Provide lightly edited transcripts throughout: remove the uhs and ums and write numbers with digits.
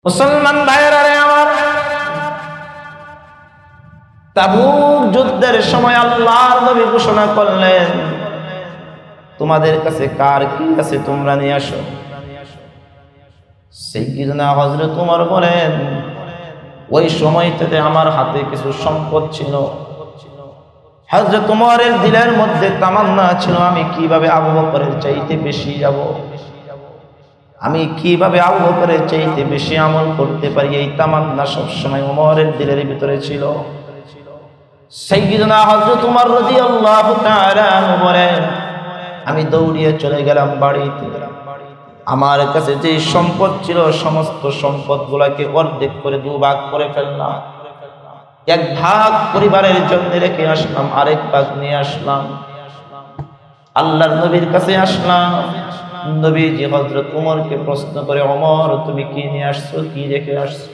মুসলমান ভাইয়েরা রে আমার, তাবুক যুদ্ধের সময় আল্লাহর নবী ঘোষণা করলেন, তোমাদের কাছে কার কি আছে তোমরা নিয়ে আসো। সাইয়্যিদনা হযরত ওমর বলেন, ওই সময়টাতে আমার হাতে কিছু সম্পদ ছিল। হযরত ওমরের দিলের মধ্যে তামান্না ছিল, আমি কিভাবে আবু বকরের চাইতে বেশি যাব, আমি কিভাবে আবু বকরের চাইতে বেশি আমল করতে পারি, এই তামান্না সবসময় ওমরের দিলের ভিতরে ছিল। সাইয়্যিদনা হযরত ওমর রাদিয়াল্লাহু তাআলা আনহু বলেন, আমি দৌড়িয়ে চলে গেলাম বাড়িতে। আমার কাছে যে সম্পদ ছিল সমস্ত সম্পদগুলোকে অর্ধেক করে দুভাগ করে ফেললাম। এক ভাগ পরিবারের জন্য রেখে আসলাম, আরেক ভাগ নিয়ে আসলাম আল্লাহর নবীর কাছে আসলাম। নবীজি হযরত ওমরকে প্রশ্ন করে, ওমর তুমি কি নিয়ে আসছো, কি রেখে আসছো?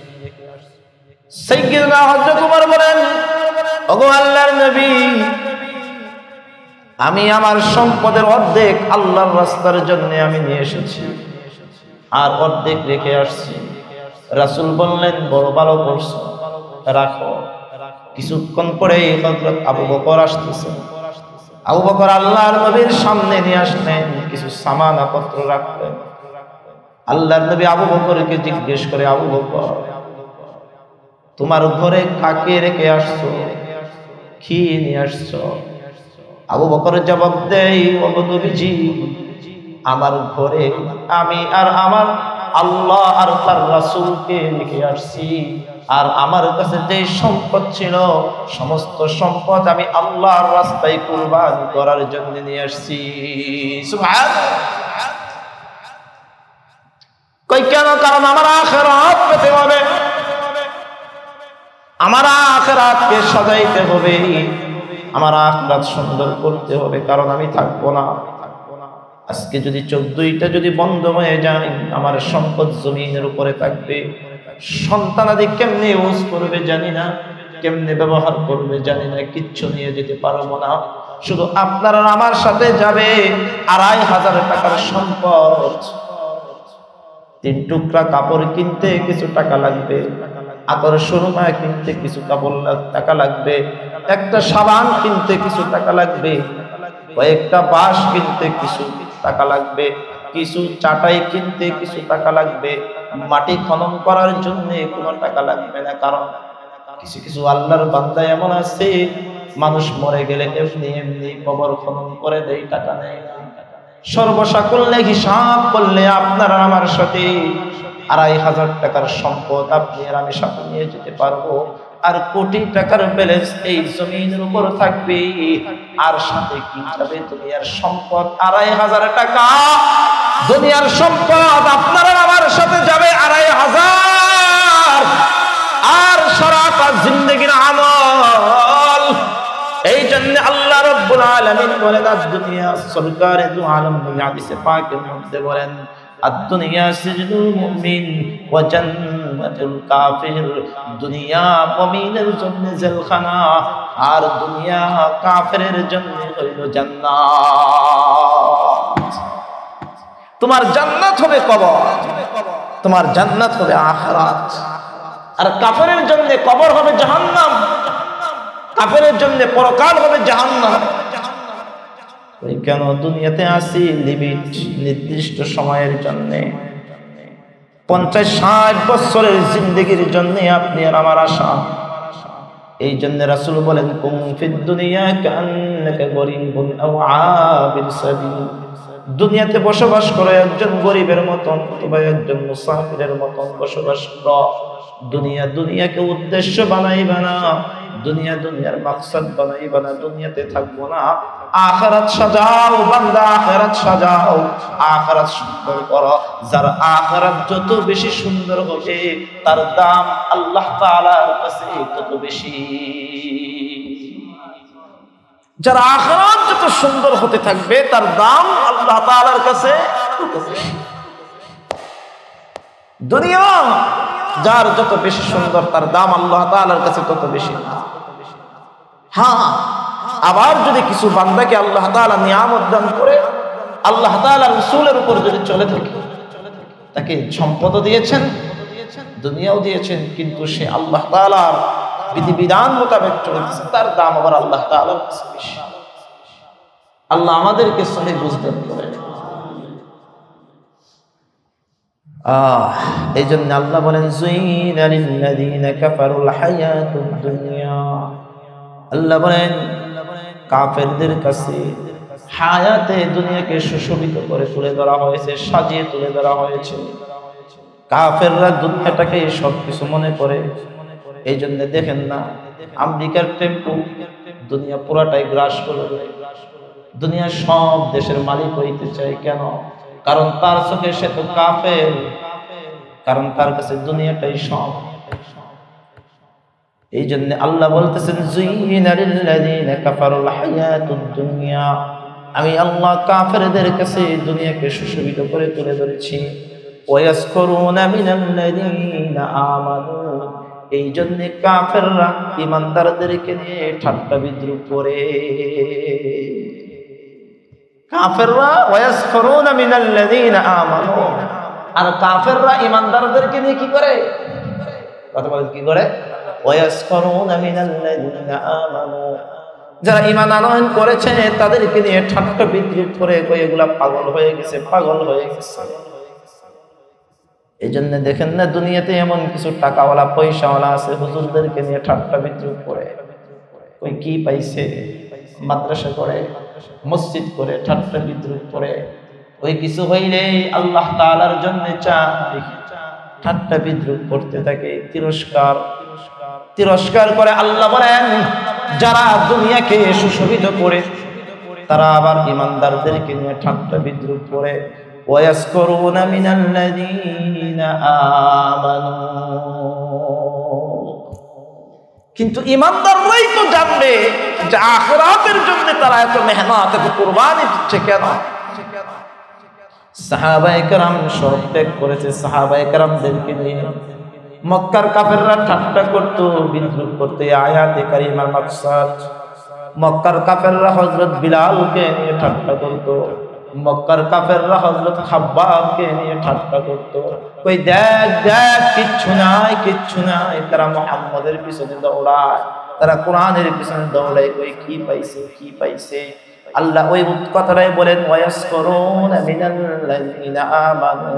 সাইয়্যিদনা হযরত ওমর বলেন, ওগো আল্লাহর নবী, আমি আমার সম্পদের অর্ধেক আল্লাহর রাস্তার জন্য আমি নিয়ে এসেছি, আর অর্ধেক রেখে আসছি। রাসূল বললেন, বড় ভালো করছো, রাখো। কিছুক্ষণ পরে হযরত আবু বকর আসতেছে। আবু বকর আল্লাহর নবীর সামনে নিয়ে আসলেন, কিছু সামানাপত্র রাখলেন। আল্লাহর নবী আবু বকরকে জিজ্ঞেস করে, আবু বকর তোমার ঘরে কাকে রেখে আসছো, কি নিয়ে আসছো? আবু বকর জবাব দেয়, ওগো নবীজি, আমার ঘরে আমি আর আমার আল্লাহ আর তার রাসূলকে রেখে আসছি, আর আমার কাছে যে সম্পদ ছিল সমস্ত সম্পদ আমি আল্লাহর রাস্তায় কুরবান করার জন্য নিয়ে আসছি। সুবহানাল্লাহ। কই কেন? কারণ আমার আখিরাত পেতে হবে, আমার আখিরাতকে সাজাইতে হবে, আমার আখিরাত সুন্দর করতে হবে। কারণ আমি থাকবো না, আজকে যদি চোখ দুইটা যদি বন্ধ হয়ে যায়, আমার সম্পদ জমিনের উপরে থাকবে। সন্তানাদি কেমনে ইউজ করবে জানি না, কেমনে ব্যবহার করবে জানি না, কিচ্ছু নিয়ে যেতে পারবো না। শুধু আপনারা আমার সাথে যাবে ২৫০০ টাকার সম্পদ। ৩ টুকরা কাপড় কিনতে কিছু টাকা লাগবে, আতর সুরমা কিনতে কিছু টাকা লাগবে, একটা সাবান কিনতে কিছু টাকা লাগবে, কয়েকটা বাঁশ কিনতে কিছু টাকা লাগবে, কিছু চাটাই কিনতে কিছু টাকা লাগবে, মাটি খনন করার জন্য কোনো টাকা লাগবে না। কারণ কিছু কিছু আল্লাহর বান্দা এমন আছে, মানুষ মরে গেলে এমনি এমনি কবর খনন করে দেয়, টাকা নেয়। সর্বসাকুল্যে হিসাব করলে আপনারা আমার সাথে ২৫০০ টাকার সম্পদ আপনি আর আমি সাথে নিয়ে যেতে পারবো, আর কোটি টাকার ব্যালেন্স এই জমিনের উপর থাকবে। আর সাথে কি যাবে? দুনিয়ার সম্পদ ২৫০০ টাকা, দুনিয়ার সম্পদ আপনারা আমার সাথে যাবে ২৫০০০, আর সারাটা জিন্দেগির আমল। এই জন্য আল্লাহ রাব্বুল আলামিন বলেন, দুনিয়া সরকারে দু আলম হাদিসে পাকের মধ্যে বলেন, আদ-দুনিয়া সিজনুল মুমিন ওয়া জান্নাতুল কাফির। দুনিয়া মুমিনের জন্য জেলখানা, আর দুনিয়া কাফেরের জন্য হইল জান্নাত। তোমার জান্নাত হবে কবর, তোমার জান্নাত হবে আখিরাত। আর কাফেরের জন্য কবর হবে জাহান্নাম, কাফেরের জন্য পরকাল হবে জাহান্নাম। ওই কেন দুনিয়াতে আসি লিমিট, নির্দিষ্ট সময়ের জন্য, ৫০-৬০ বছরের জিন্দেগির জন্য আপনি আর আমার আশা। এই জন্য রাসূল বলেন, কুম ফিদ দুনিয়া কান্নাকা গরিবুন আও আবির সাবিল। দুনিয়াতে বসবাস করো একজন গরিবের মতন অথবা একজন মুসাফিরের মতন বসবাস করো। দুনিয়াকে উদ্দেশ্য বানাইবা না, দুনিয়ার মাকসাদ বানাইবা না, দুনিয়াতে থাকবো না। আখিরাত সাজাও বান্দা, আখিরাত সাজাও, আখিরাত সুন্দর করো। যার আখিরাত যত বেশি সুন্দর হবে তার দাম আল্লাহ তাআলার কাছে তত বেশি। যার আখিরাত যত সুন্দর হতে থাকবে তার দাম আল্লাহ তাআলার কাছে তত বেশি। দুনিয়া যার যত বেশি সুন্দর তার দাম আল্লাহ তাআলার কাছে তত বেশি না। হ্যাঁ, আবার যদি কিছু বান্দাকে আল্লাহ তাআলা নিয়ামত দান করে, আল্লাহ তাআলা রাসূলের উপর যদি চলে থাকে, তাকে সম্পদ দিয়েছেন, দুনিয়াও দিয়েছেন, কিন্তু সে আল্লাহ তাআলার বিধিবিধান মোতাবেক চলছে, তার দাম আবার আল্লাহ তাআলার কাছে বেশি। আল্লাহ আমাদেরকে সহি বুঝতে পারে। এই জন্য আল্লাহ বলেন যুইনা লিল্লাযীনা কাফারুল হায়াতুদ দুনিয়া। আল্লাহ বলেন কাফেরদের কাছে হায়াতে দুনিয়াকে সুশোভিত করে তুলে ধরা হয়েছে, সাজিয়ে তুলে ধরা হয়েছে। কাফেররা দুনিয়াটাকে সবকিছু মনে করে। এই জন্য দেখেন না, আমেরিকার টেম্পু দুনিয়া পুরাটাই গ্রাস করে, দুনিয়ার সব দেশের মালিক হইতে চায়। কেন? কারণ তার চোখে সে তো কাফের, কারণ তার কাছে দুনিয়াটাই সব। এই জন্য আল্লাহ বলতেছেন যুইনা লিল্লাযীনা কাফারুল হায়াতুদ দুনিয়া, আমি আল্লাহ কাফেরদের কাছে দুনিয়াকে সুশোভিত করে তুলে ধরেছি। ওয়ায়াসখুরুনা মিনাল্লাযীনা আমানু, এই জন্য কাফেররা ঈমানদারদেরকে নিয়ে ঠাট্টা বিদ্রূপ করে। কাফেররা ওয়ায়াসখুরুনা মিনাল্লাযীনা আমানু, আর কাফেররা ঈমানদারদেরকে নিয়ে কি করে? কথা বলেন কি করে? ওয়ায়াসখুরুনা মিনাল্লাযীনা আমানু, যারা ঈমান আনয়ন করেছে তাদেরকে নিয়ে ঠাট্টা বিদ্রূপ করে, এগুলা পাগল হয়ে গেছে, পাগল হয়ে গেছে। এই জন্য দেখেন না, দুনিয়াতে এমন কিছু টাকাওয়ালা পয়সাওয়ালা আছে, হুজুরদেরকে নিয়ে ঠাট্টা বিদ্রূপ করে। ওই কি পাইছে? মাদ্রাসা করে, মসজিদ করে, ঠাট্টা বিদ্রূপ করে। ওই কিছু হইলেই আল্লাহ তাআলার জন্য চাই, ঠাট্টা বিদ্রূপ করতে থাকে, তিরস্কার করে। আল্লাহ বলেন যারা দুনিয়াকে সুশোভিত করে তারা আবার ঈমানদারদেরকে নিয়ে ঠাট্টা বিদ্রূপ করে। ওয়ায়াসখুরুনা মিনাল্লাযীনা আমানু, কিন্তু ঈমানদাররাই তো জানবে যে আখিরাতের জন্য তারা এত মেহনত, এত কুরবানি দিচ্ছে কেন। সাহাবায়ে কেরাম সব ত্যাগ করেছে, সাহাবায়ে কেরামদেরকে নিয়ে মক্কার কাফেররা ঠাট্টা করত, বিদ্রূপ করত। আয়াতে কারিমার মাকসাদ, মক্কার কাফেররা হযরত বিলালকে নিয়ে ঠাট্টা করত, মক্কার কাফেররা হযরত খাব্বাবকে নিয়ে ঠাট্টা করত। কই দেখ দেখ, কিচ্ছু নাই, কিচ্ছু নাই। তারা মুহাম্মাদের পিছনে দৌড়ায়, তারা কোরআনের পিছনে দৌড়ায়। কই কি পাইছে, কি পাইছে? আল্লাহ ওই কথাটাই বলেন ওয়ায়াসখুরুনা মিনাল্লাযীনা আমানু,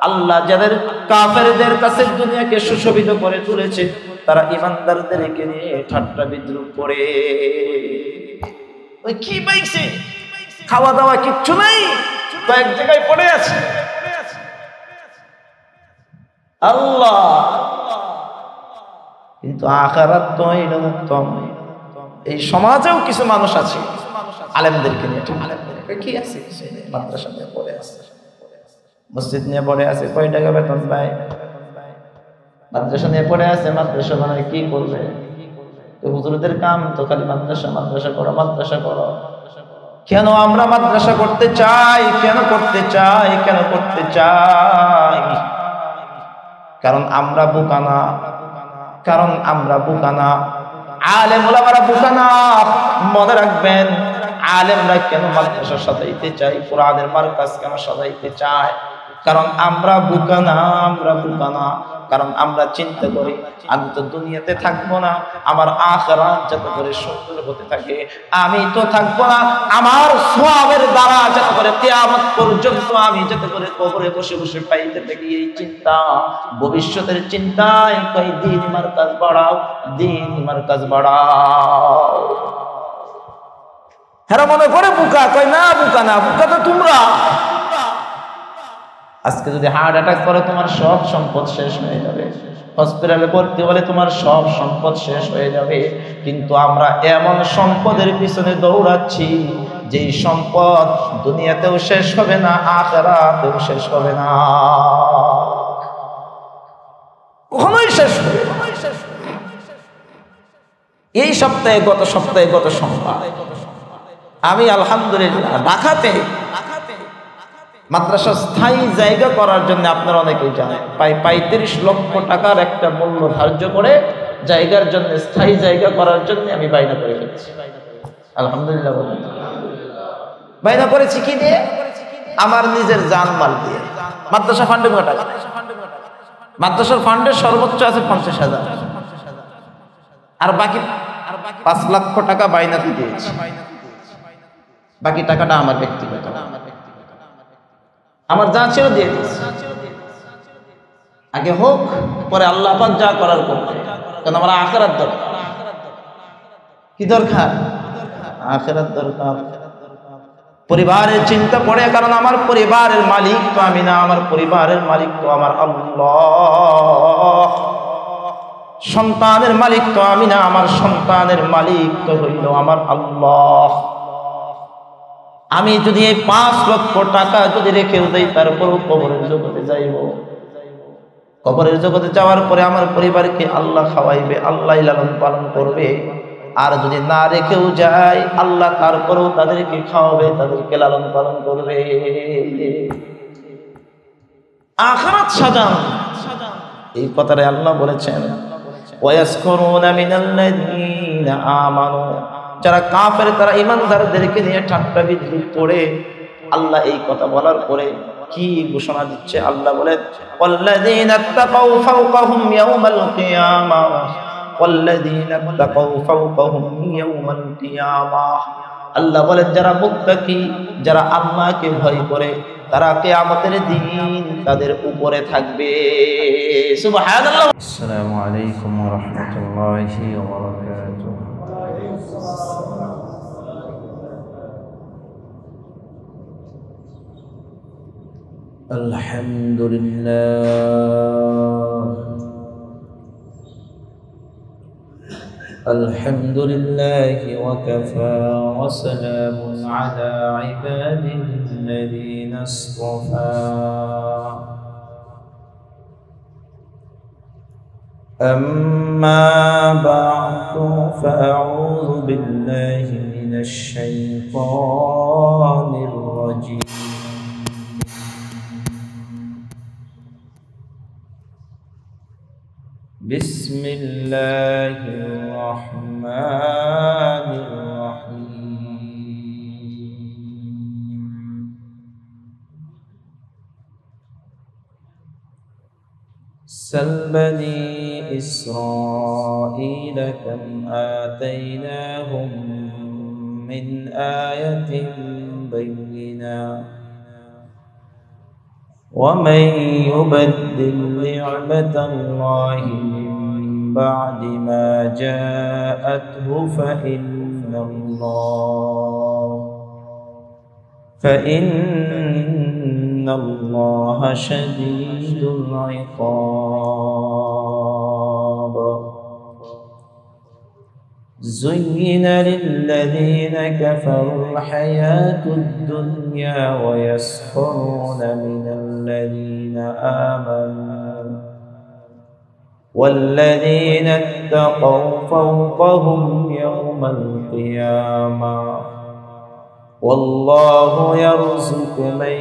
আল্লাহ যাদের কাফেরদের কাছে দুনিয়াকে সুশোভিত করে তুলেছে তারা ঈমানদারদেরকে নিয়ে ঠাট্টা বিদ্রূপ করে। ওই কি পাইছে? খাওয়া দাওয়া কিচ্ছু নাই, কয়েক জায়গায় পড়ে আছে। আল্লাহ কিন্তু আখিরাত তো উত্তম। এই সমাজেও কিছু মানুষ আছে আলেমদেরকে নিয়ে, কি আছে? মাদ্রাসা নিয়ে পড়ে আছে, মসজিদ নিয়ে পড়ে আছে, কয় টাকা বেতন পায়। মাদ্রাসা নিয়ে পড়ে আছে, মাদ্রাসা মানে কি করবে? হুজুরদের কাম তো খালি মাদ্রাসা, মাদ্রাসা করো, মাদ্রাসা করো। কেন আমরা মাদ্রাসা করতে চাই? কেন করতে চাই? কেন করতে চাই? কারণ আমরা বোকা না, কারণ আমরা বোকা না। আলেম ওলামারা বোকা না। মনে রাখবেন, আলেমরা কেন মাদ্রাসা সাজাইতে চাই, কোরআনের মারকাজ কেন সাজাইতে চায়? কারণ আমরা বোকা না, আমরা বোকা না। কারণ আমরা চিন্তা করি আমি তো দুনিয়াতে থাকবো না, আমার আখিরাত যাতে করে সুন্দর হতে থাকে। আমি তো থাকবো না, আমার সওয়াবের দ্বারা যাতে করে কিয়ামত পর্যন্ত আমি যাতে করে কবরে বসে বসে পাইতে থাকি। এই চিন্তা, ভবিষ্যতের চিন্তায় কই দিন মারকাজ বাড়াও, দিন মারকাজ বাড়াও। হেরা মনে করে বোকা, কই না বোকা না, বোকা তো তোমরা। আজকে যদি হার্ট অ্যাটাক করে তোমার সব সম্পদ শেষ হয়ে যাবে, হসপিটালে ভর্তি হলে তোমার সব সম্পদ শেষ হয়ে যাবে। কিন্তু আমরা এমন সম্পদের পিছনে দৌড়াচ্ছি যেই সম্পদ দুনিয়াতেও শেষ হবে না, আখিরাতেও শেষ হবে না, কখনোই শেষ হবে না। এই সপ্তাহে, গত সোমবার আমি আলহামদুলিল্লাহ ঢাকাতে মাদ্রাসা স্থায়ী জায়গা করার জন্য, আপনারা অনেকেই জানেন, প্রায় 35 লক্ষ টাকার একটা মূল্য ধার্য করে জায়গার জন্য, স্থায়ী জায়গা করার জন্য আমি বাইনা করে ফেলেছি। আলহামদুলিল্লাহ বাইনা করেছি কি দিয়ে? আমার নিজের জানমাল দিয়ে। মাদ্রাসা ফান্ডে টাকা, মাদ্রাসার ফান্ডের সর্বোচ্চ আছে 50,000, আর বাকি 5 লক্ষ টাকা বাইনাতে দিয়েছি। বাকি টাকাটা আমার ব্যক্তিগত, আমার যা ছিল দিয়ে দিয়েছি। আগে হোক, পরে আল্লাহ পাক যা করার করবে, কারণ আমার আখিরাত দরকার। কি দরকার? আখিরাত দরকার। পরিবারের চিন্তা পড়ে, কারণ আমার পরিবারের মালিক তো আমি না, আমার পরিবারের মালিক তো আমার আল্লাহ। সন্তানের মালিক তো আমি না, আমার সন্তানের মালিক তো হইল আমার আল্লাহ। আমি যদি এই 5 লক্ষ টাকা যদি রেখেও দেই, তারপরও কবরের জগতে যাইব। কবরের জগতে যাওয়ার পরে আমার পরিবারকে আল্লাহ খাওয়াইবে, আল্লাহ লালন পালন করবে। আর যদি না রেখেও যায়, আল্লাহ তারপরেও তাদেরকে খাওয়াবে, তাদেরকে লালন পালন করবে। আখিরাত সাজান, এই কথাটা আল্লাহ বলেছেন। ওয়ায়াসখুরুনা মিনাল্লাযীনা আমানু, যারা কাফের তারা ঈমানদারদেরকে নিয়ে ঠাট্টা বিদ্রুপ করে। আল্লাহ এই কথা বলার পরে কি ঘোষণা দিচ্ছে? আল্লাহ বলেন, ওয়াল্লাযীনা তাকাউ ফাওকাহুম ইয়াওমাল কিয়ামাহ, ওয়াল্লাযীনা তাকাউ ফাওকাহুম ইয়াওমাল কিয়ামাহ। আল্লাহ বলেন, যারা মুত্তাকি, যারা আল্লাহকে ভয় করে, তারা কিয়ামতের দিন তাদের উপরে থাকবে। সুবহানাল্লাহ। আসসালামু আলাইকুম ওয়া রাহমাতুল্লাহি ওয়া বারাকাতুহু। الحمد لله وكفى وسلام على عباده الذين اصطفى. أما بعد فأعوذ بالله من الشيطان الرجيم. بسم الله الرحمن الرحيم. سل بني إسرائيل كم آتيناهم من آية بينة ومن يبدل نعمة الله من بعد ما جاءته فإن الله شديد العقاب. زين للذين كفروا الحياة الدنيا ويسخرون من الذين آمنوا والذين اتقوا فوقهم يوم القيامة والله يرزق من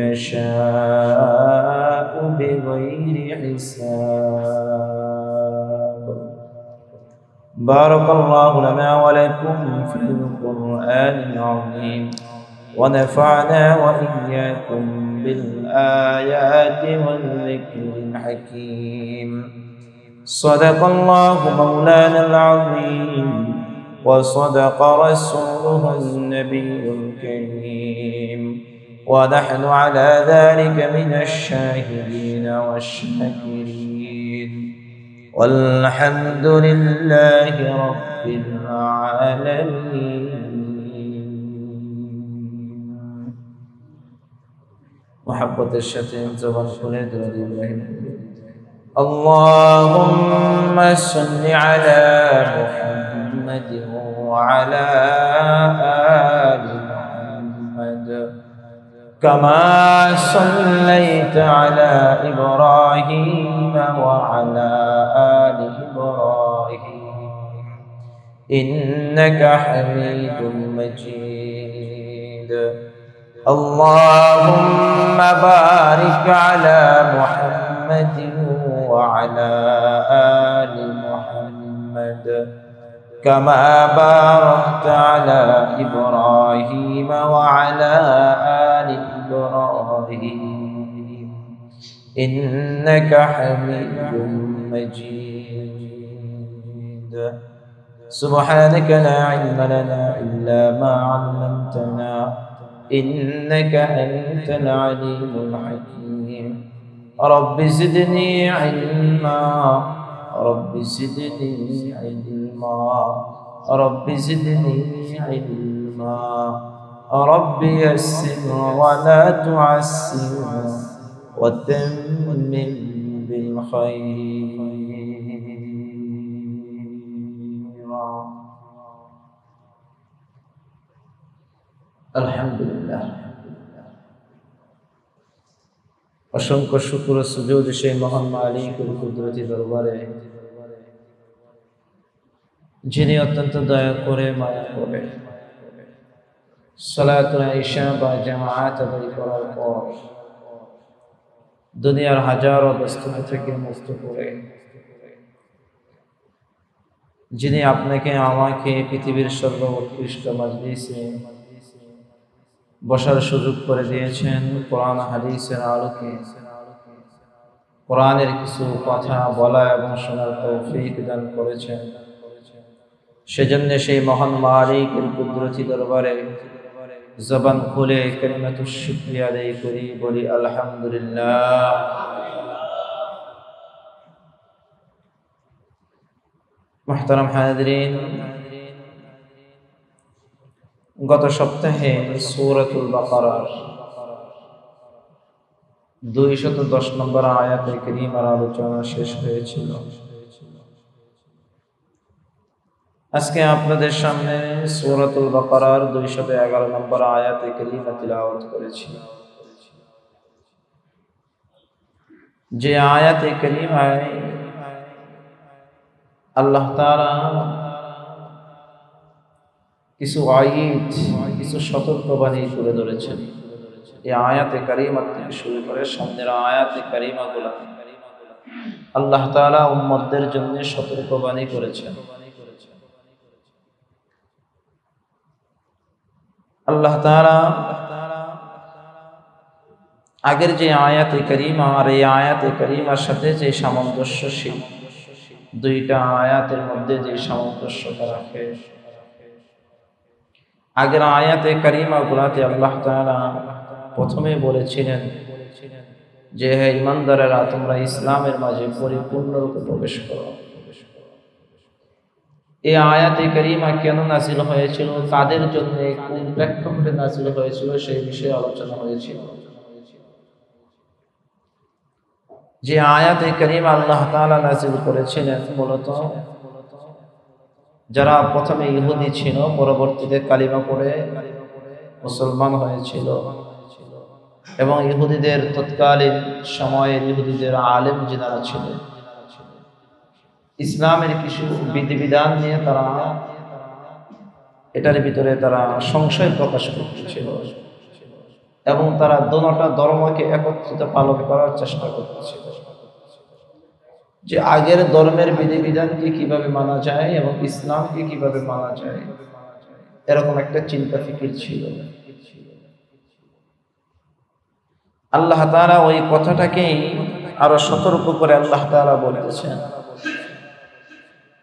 يشاء بغير حساب. بارك الله لنا ولكم في القرآن العظيم ونفعنا وإياكم بالآيات والذكر الحكيم. صدق الله مولانا العظيم وصدق رسوله النبي الكريم ونحن على ذلك من الشاهدين والشاكرين والحمد لله رب العالمين. محبة الشتيم تغفل إبراهيم. اللهم صل على محمد وعلى آل محمد كما صليت على إبراهيم وعلى آل إبراهيم إنك حميد مجيد. اللهم بارك على محمد وعلى آل محمد كما باركت على إبراهيم وعلى آل إبراهيم إنك حميد مجيد سبحانك لا علم لنا إلا ما علمتنا إنك أنت العليم الحكيم رب زدني علما رب زدني علما رب زدني علما رب يسر ولا تعسر وتمم بالخير الحمد لله অসংখ্য শুকর ও সুজুদ সেই মহান মালিকের কুদরতি দরবারে যিনি অত্যন্ত দয়া করে মায়া করে সালাতুল ইশা বা জামাআত আদায় করার পর দুনিয়ার হাজারো ব্যস্ততা থেকে মুক্ত করে যিনি আপনাকে আমাকে পৃথিবীর সর্বোৎকৃষ্ট মাজলিসে বসার সুযোগ করে দিয়েছেন কোরআন হাদিসের আলোকে কোরআনের কিছু কথা বলা এবং শোনার তৌফিক দান করেছেন সেজন্য সেই মহান মালিকের কুদরতি দরবারে জবান খুলে কালিমাতুশ শুকরিয়া আদায় করি বলি আলহামদুলিল্লাহ। মুহতারাম হাজিরিন, গত সপ্তাহে সূরাতুল বাকারার 210 নম্বর আয়াতে কারীমার আলোচনা শেষ হয়েছিল। আজকে আপনাদের সামনে সূরাতুল বাকারার 211 নম্বর আয়াতে কারীমা তিলাওয়াত করেছি। যে আয়াতে কারীমায় আল্লাহ তাআলা কিছু আয়াত, কিছু সতর্কবাণী তুলে ধরেছেন। এই আয়াতে কারীমা থেকে শুরু করে সামনের আয়াতে কারীমাগুলো আল্লাহ তাআলা উম্মতদের জন্য সতর্কবাণী করেছেন। আল্লাহ তাআলা আগের যে আয়াতে কারীমা আর এই আয়াতে কারীমার সাথে যে সামঞ্জস্যশীল, দুইটা আয়াতের মধ্যে যে সামঞ্জস্যতা রাখে, আগের আয়াতে কারীমাগুলোতে আল্লাহ তাআলা প্রথমে বলেছিলেন যে হে ঈমানদারেরা, তোমরা ইসলামের মাঝে পরিপূর্ণরূপে প্রবেশ করো। এই আয়াতে কারীমা কেন নাযিল হয়েছিল, কাদের জন্য, কোন প্রেক্ষাপটে নাযিল হয়েছিল, সেই বিষয়ে আলোচনা হয়েছিল। যে আয়াতে কারীমা আল্লাহ তাআলা নাযিল করেছিলেন মূলত যারা প্রথমে ইহুদি ছিল, পরবর্তীতে কালিমা পড়ে মুসলমান হয়েছিল এবং ইহুদিদের তৎকালীন সময়ের ইহুদিদের আলেম যারা ছিল, ইসলামের কিছু বিধিবিধান নিয়ে তারা এটার ভিতরে তারা সংশয় প্রকাশ করতেছিল এবং তারা দোনোটা ধর্মকে একত্রিত পালন করার চেষ্টা করতেছিল। যে আগের ধর্মের বিধিবিধানকে কিভাবে মানা যায় এবং ইসলামকে কিভাবে মানা যায়, এরকম একটা চিন্তা ফিকির ছিল। আল্লাহ তাআলা ওই কথাটাকেই আরো সতর্ক করে আল্লাহ তাআলা বলতেছেন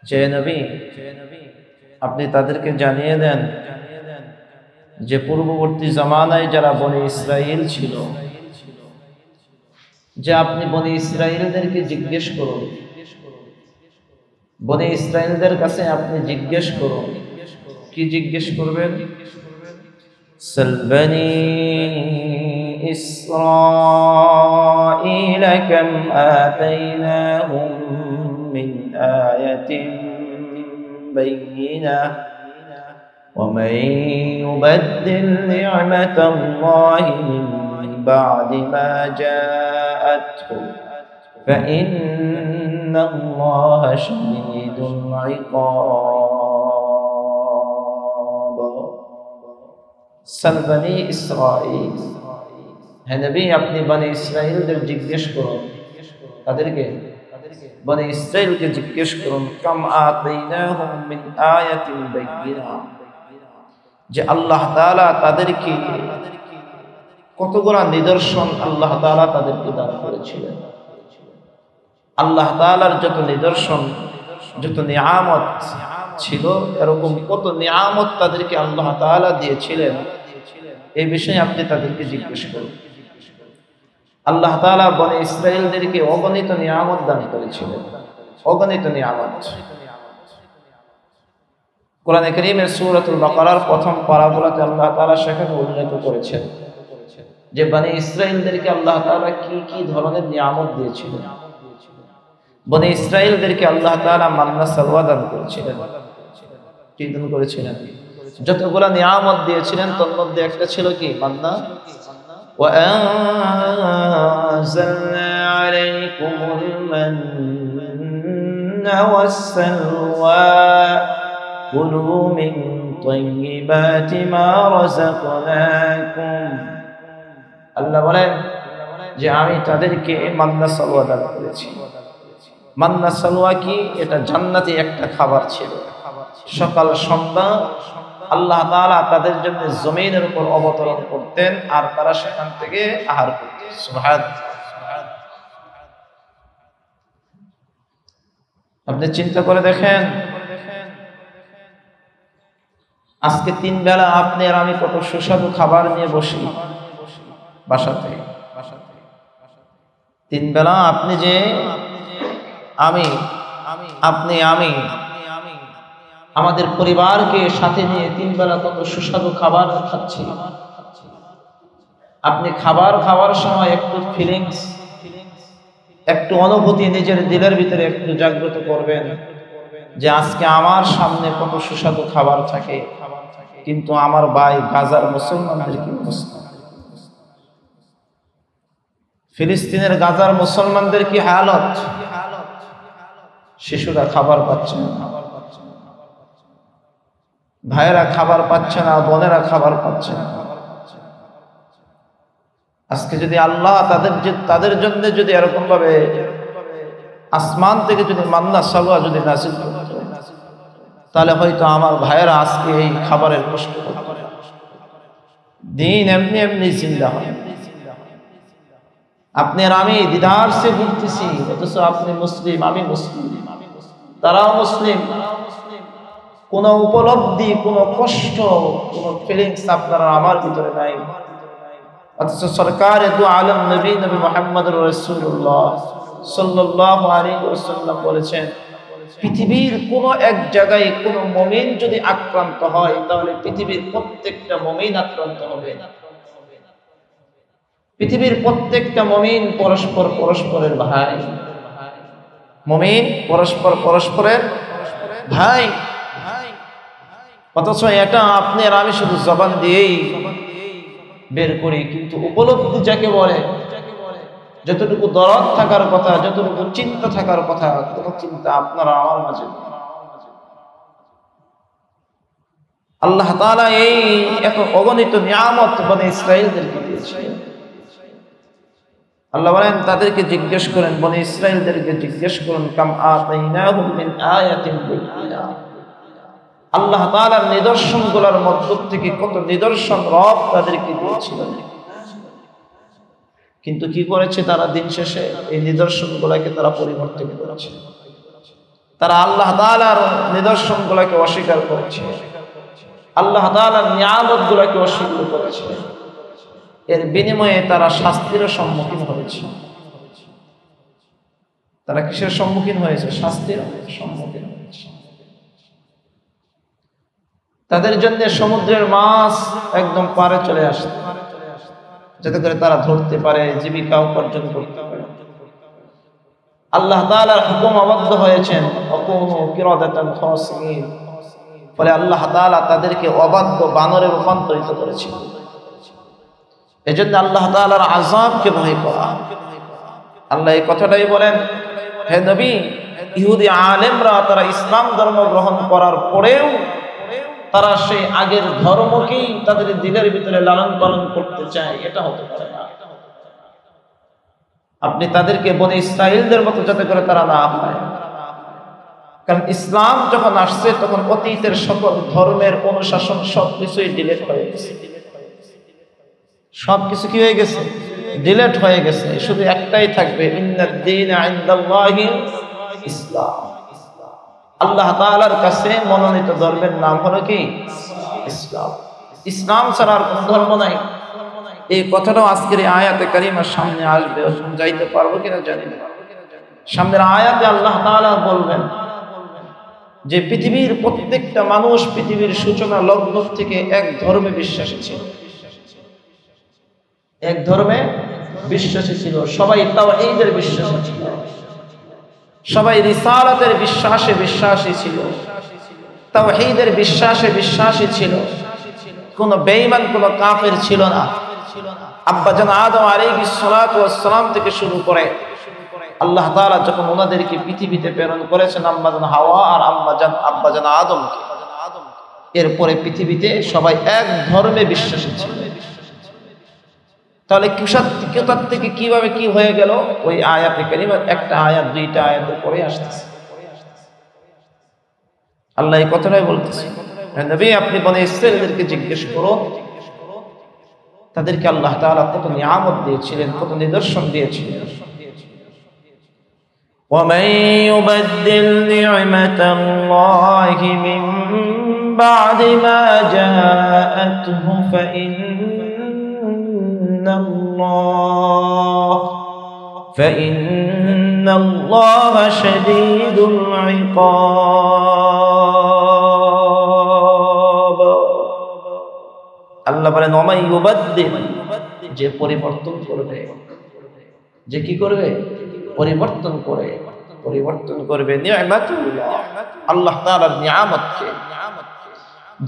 যে নবী, আপনি তাদেরকে জানিয়ে দেন যে পূর্ববর্তী জামানায় যারা বনি ইসরাইল ছিল, যে আপনি বনি ইসরাইলদেরকে জিজ্ঞেস করুন, বনি ইসরাইলদের কাছে আপনি জিজ্ঞেস করুন। কি জিজ্ঞেস করবেন? সালবানি ইসরাঈল কাম আতাইনাহুম মিন আয়াতিন বাইয়িনা ওয়া মান ইউবাদদিল নি'মাতাল্লাহি মিন বা'দি মা জাআতহু ফাইন্নাল্লাহা শাদীদুল ইকাব। সালবানি ইসরাঈল, হে নবী আপনি বনি ইসরাইলদের জিজ্ঞেস করুন, তাদেরকে বনি ইসরাইলকে জিজ্ঞেস করুন, কাম আতাইনাহুম মিন আয়াতিন বাইয়িনা, যে আল্লাহ তাআলা তাদেরকে কতগুলো নিদর্শন আল্লাহ তাআলা তাদেরকে দান করেছিলেন। আল্লাহ তাআলার যত নিদর্শন, যত নিয়ামত ছিল, এরকম কত নিয়ামত তাদেরকে আল্লাহ তাআলা দিয়েছিলেন, এই বিষয়ে আপনি তাদেরকে জিজ্ঞেস করুন। আল্লাহ তাআলা বনি ইসরাঈলদেরকে অগণিত নিয়ামত দান করেছিলেন, অগণিত নিয়ামত। কোরআনে কারীমের সূরাতুল বাকারার প্রথম পারাগুলোতে আল্লাহ তাআলা সেখানে উল্লেখ করেছেন যে বনি ইসরাঈলদেরকে আল্লাহ তাআলা কি কি ধরনের নিয়ামত দিয়েছিলেন। বনি ইসরাঈলদেরকে আল্লাহ তাআলা মান্না সালওয়া দান করেছিলেন। কি দান করেছিলেন? যতগুলো নিয়ামত দিয়েছিলেন তার মধ্যে একটা ছিল কি? মান্না। وَأَنزَلْنَا عَلَيْكُمُ الْمَنَّ وَالسَّلْوَىٰ كُلُوا مِن طَيِّبَاتِ مَا رَزَقْنَاكُمْ। আল্লাহ বলেন যে আমি তাদেরকে মান্না সালওয়া দান করেছি। মান্না সালওয়া কি? এটা জান্নাতি একটা খাবার ছিল। সকাল সন্ধ্যা আল্লাহ তাআলা তাদের জন্য জমিনের উপর অবতরণ করতেন আর তারা সেখান থেকে আহার করতেন। সুবহানাল্লাহ। আপনি চিন্তা করে দেখেন, আজকে 3 বেলা আপনি আর আমি কত সুস্বাদু খাবার নিয়ে বসি বাসাতে। 3 বেলা আপনি যে আমি আমাদের পরিবারকে সাথে নিয়ে 3 বেলা কত সুস্বাদু খাবার খাচ্ছি। আপনি খাবার খাওয়ার সময় একটু ফিলিংস, একটু অনুভূতি নিজের দিলের ভিতরে একটু জাগ্রত করবেন যে আজকে আমার সামনে কত সুস্বাদু খাবার থাকে, কিন্তু আমার ভাই গাজার মুসলমানদের কি অবস্থা, ফিলিস্তিনের গাজার মুসলমানদের কি হালত। শিশুরা খাবার পাচ্ছে না, ভাইয়েরা খাবার পাচ্ছে না, বোনেরা খাবার পাচ্ছে না। আজকে যদি আল্লাহ তাদের জন্য যদি এরকম ভাবে আসমান থেকে যদি মান্না সালওয়া যদি নাযিল করত, তাহলে হয়তো আমার ভাইয়েরা আজকে এই খাবারের কষ্ট করত না। দিন এমনি এমনি জিন্দা হয়। আপনি আর আমি দিদার সে ঘুরতেছি, অথচ আপনি মুসলিম, আমি মুসলিম, তারাও মুসলিম। কোন উপলব্ধি, কোন কষ্ট, কোন ফিলিংস আপনার আমার ভিতরে নাই। অথচ সরকার দু আলম নবী মুহাম্মদুর রাসূলুল্লাহ সাল্লাল্লাহু আলাইহি ওয়াসাল্লাম বলেছেন, পৃথিবীর কোন এক জায়গায় কোন মুমিন যদি আক্রান্ত হয়, তাহলে পৃথিবীর প্রত্যেকটা মুমিন আক্রান্ত হবে। পৃথিবীর প্রত্যেকটা মুমিন পরস্পরের ভাই। মুমিন পরস্পরের ভাই। অথচ এটা আপনি আর আমি শুধু জবান দিয়েই বের করি, কিন্তু উপলব্ধি যাকে বলে, যতটুকু দরদ থাকার কথা, যতটুকু চিন্তা থাকার কথা, কোনো চিন্তা আপনারা আমার মাঝে। আল্লাহ তাআলা এই এত অগণিত নিয়ামত বনি ইসরাঈলদেরকে দিয়েছিলেন। আল্লাহ বলেন তাদেরকে জিজ্ঞেস করেন, বনি ইসরাঈলদেরকে জিজ্ঞেস করুন, কাম আতাইনাহুম মিন আয়াতিন বাইয়িনাহ। আল্লাহ তাআলার নিদর্শনগুলোর মধ্য থেকে কত নিদর্শন রব তাদেরকে দিয়েছিলেন, কিন্তু কি করেছে তারা? দিন শেষে এই নিদর্শনগুলোকে তারা পরিবর্তন করেছে। তারা আল্লাহ তাআলার নিদর্শনগুলোকে অস্বীকার করেছে, আল্লাহ তাআলার নিয়ামতগুলোকে অস্বীকার করেছে। এর বিনিময়ে তারা শাস্তির সম্মুখীন হয়েছে। তারা কিসের সম্মুখীন হয়েছে? শাস্তির সম্মুখীন হয়েছে। তাদের জন্য সমুদ্রের মাছ একদম পারে চলে আসে, যাতে করে তারা ধরতে পারে, জীবিকা উপার্জন করতে পারে। আল্লাহ তাআলার হুকুম অবাধ্য হয়েছেন, ফলে আল্লাহ তাআলা তাদেরকে অবাধ্য বানরে রূপান্তরিত করেছেন। এজন্য আল্লাহ তাআলার আযাবকে ভয় করা। আল্লাহ এই কথাটাই বলেন, হে নবী, ইহুদি আলেমরা তারা ইসলাম ধর্ম গ্রহণ করার পরেও তারা সেই আগের ধর্মকেই তাদের দিলের ভিতরে লালন পালন করতে চায়, এটা হতে পারে না। আপনি তাদেরকে বনি ইসরাঈলদের মতো যাতে করে তারা না হয়, কারণ ইসলাম যখন আসছে তখন অতীতের সকল ধর্মের অনুশাসন সবকিছুই ডিলিট হয়ে গেছে। সবকিছু কি হয়ে গেছে? ডিলেট হয়ে গেছে, শুধু একটাই থাকবে, ইন্নাদ দীনা ইনদাল্লাহি ইসলাম। আল্লাহ তাআলার কাছে মনোনীত ধর্মের নাম হলো কি? ইসলাম। ইসলাম ছাড়া আর কোনো ধর্ম নাই। এই কথাটাও আজকের এই আয়াতে কারিমার সামনে আসবে, যাইতে পারবো কিনা জানি না। সামনের আয়াতে আল্লাহ তাআলা বলবেন যে পৃথিবীর প্রত্যেকটা মানুষ পৃথিবীর সূচনা লগ্ন থেকে এক ধর্মে বিশ্বাসী ছিল, এক ধর্মে বিশ্বাসী ছিল। সবাই তাওহীদের বিশ্বাসী ছিল, সবাই রিসালাতের বিশ্বাসে বিশ্বাসী ছিল, তাওহীদের বিশ্বাসে বিশ্বাসী ছিল। কোন বেঈমান কোন কাফের ছিল না। আব্বাজান আদম আলাইহিস সালাতু ওয়াস সালাম থেকে শুরু করে আল্লাহ তাআলা যখন ওনাদেরকে পৃথিবীতে প্রেরণ করেছেন, আম্মাজান হাওয়া আর আব্বাজান আদমকে, এরপরে পৃথিবীতে সবাই এক ধর্মে বিশ্বাসী ছিল। তাহলে কোথার থেকে কিভাবে কি হয়ে গেল? ওই আয়াতে কারিমা একটা আয়াত দুইটা আয়াতের পরে আসতেছে। আল্লাহ এই কথাটাই বলতেছে, নবী আপনি বনি ইসরাঈলদেরকে জিজ্ঞেস করুন তাদেরকে আল্লাহ তাআলা কত নিয়ামত দিয়েছিলেন, কত নিদর্শন দিয়েছিলেন। ومن يبدل نعمة الله من بعد ما جاءته فإن الله شديد العقاب। আল্লাহ বলেন ওমাই ইউবাদদিল, যে পরিবর্তন করবে, যে কি করবে? পরিবর্তন করবে নিয়ামাতুল্লাহ, আল্লাহ তাআলার নিয়ামতকে।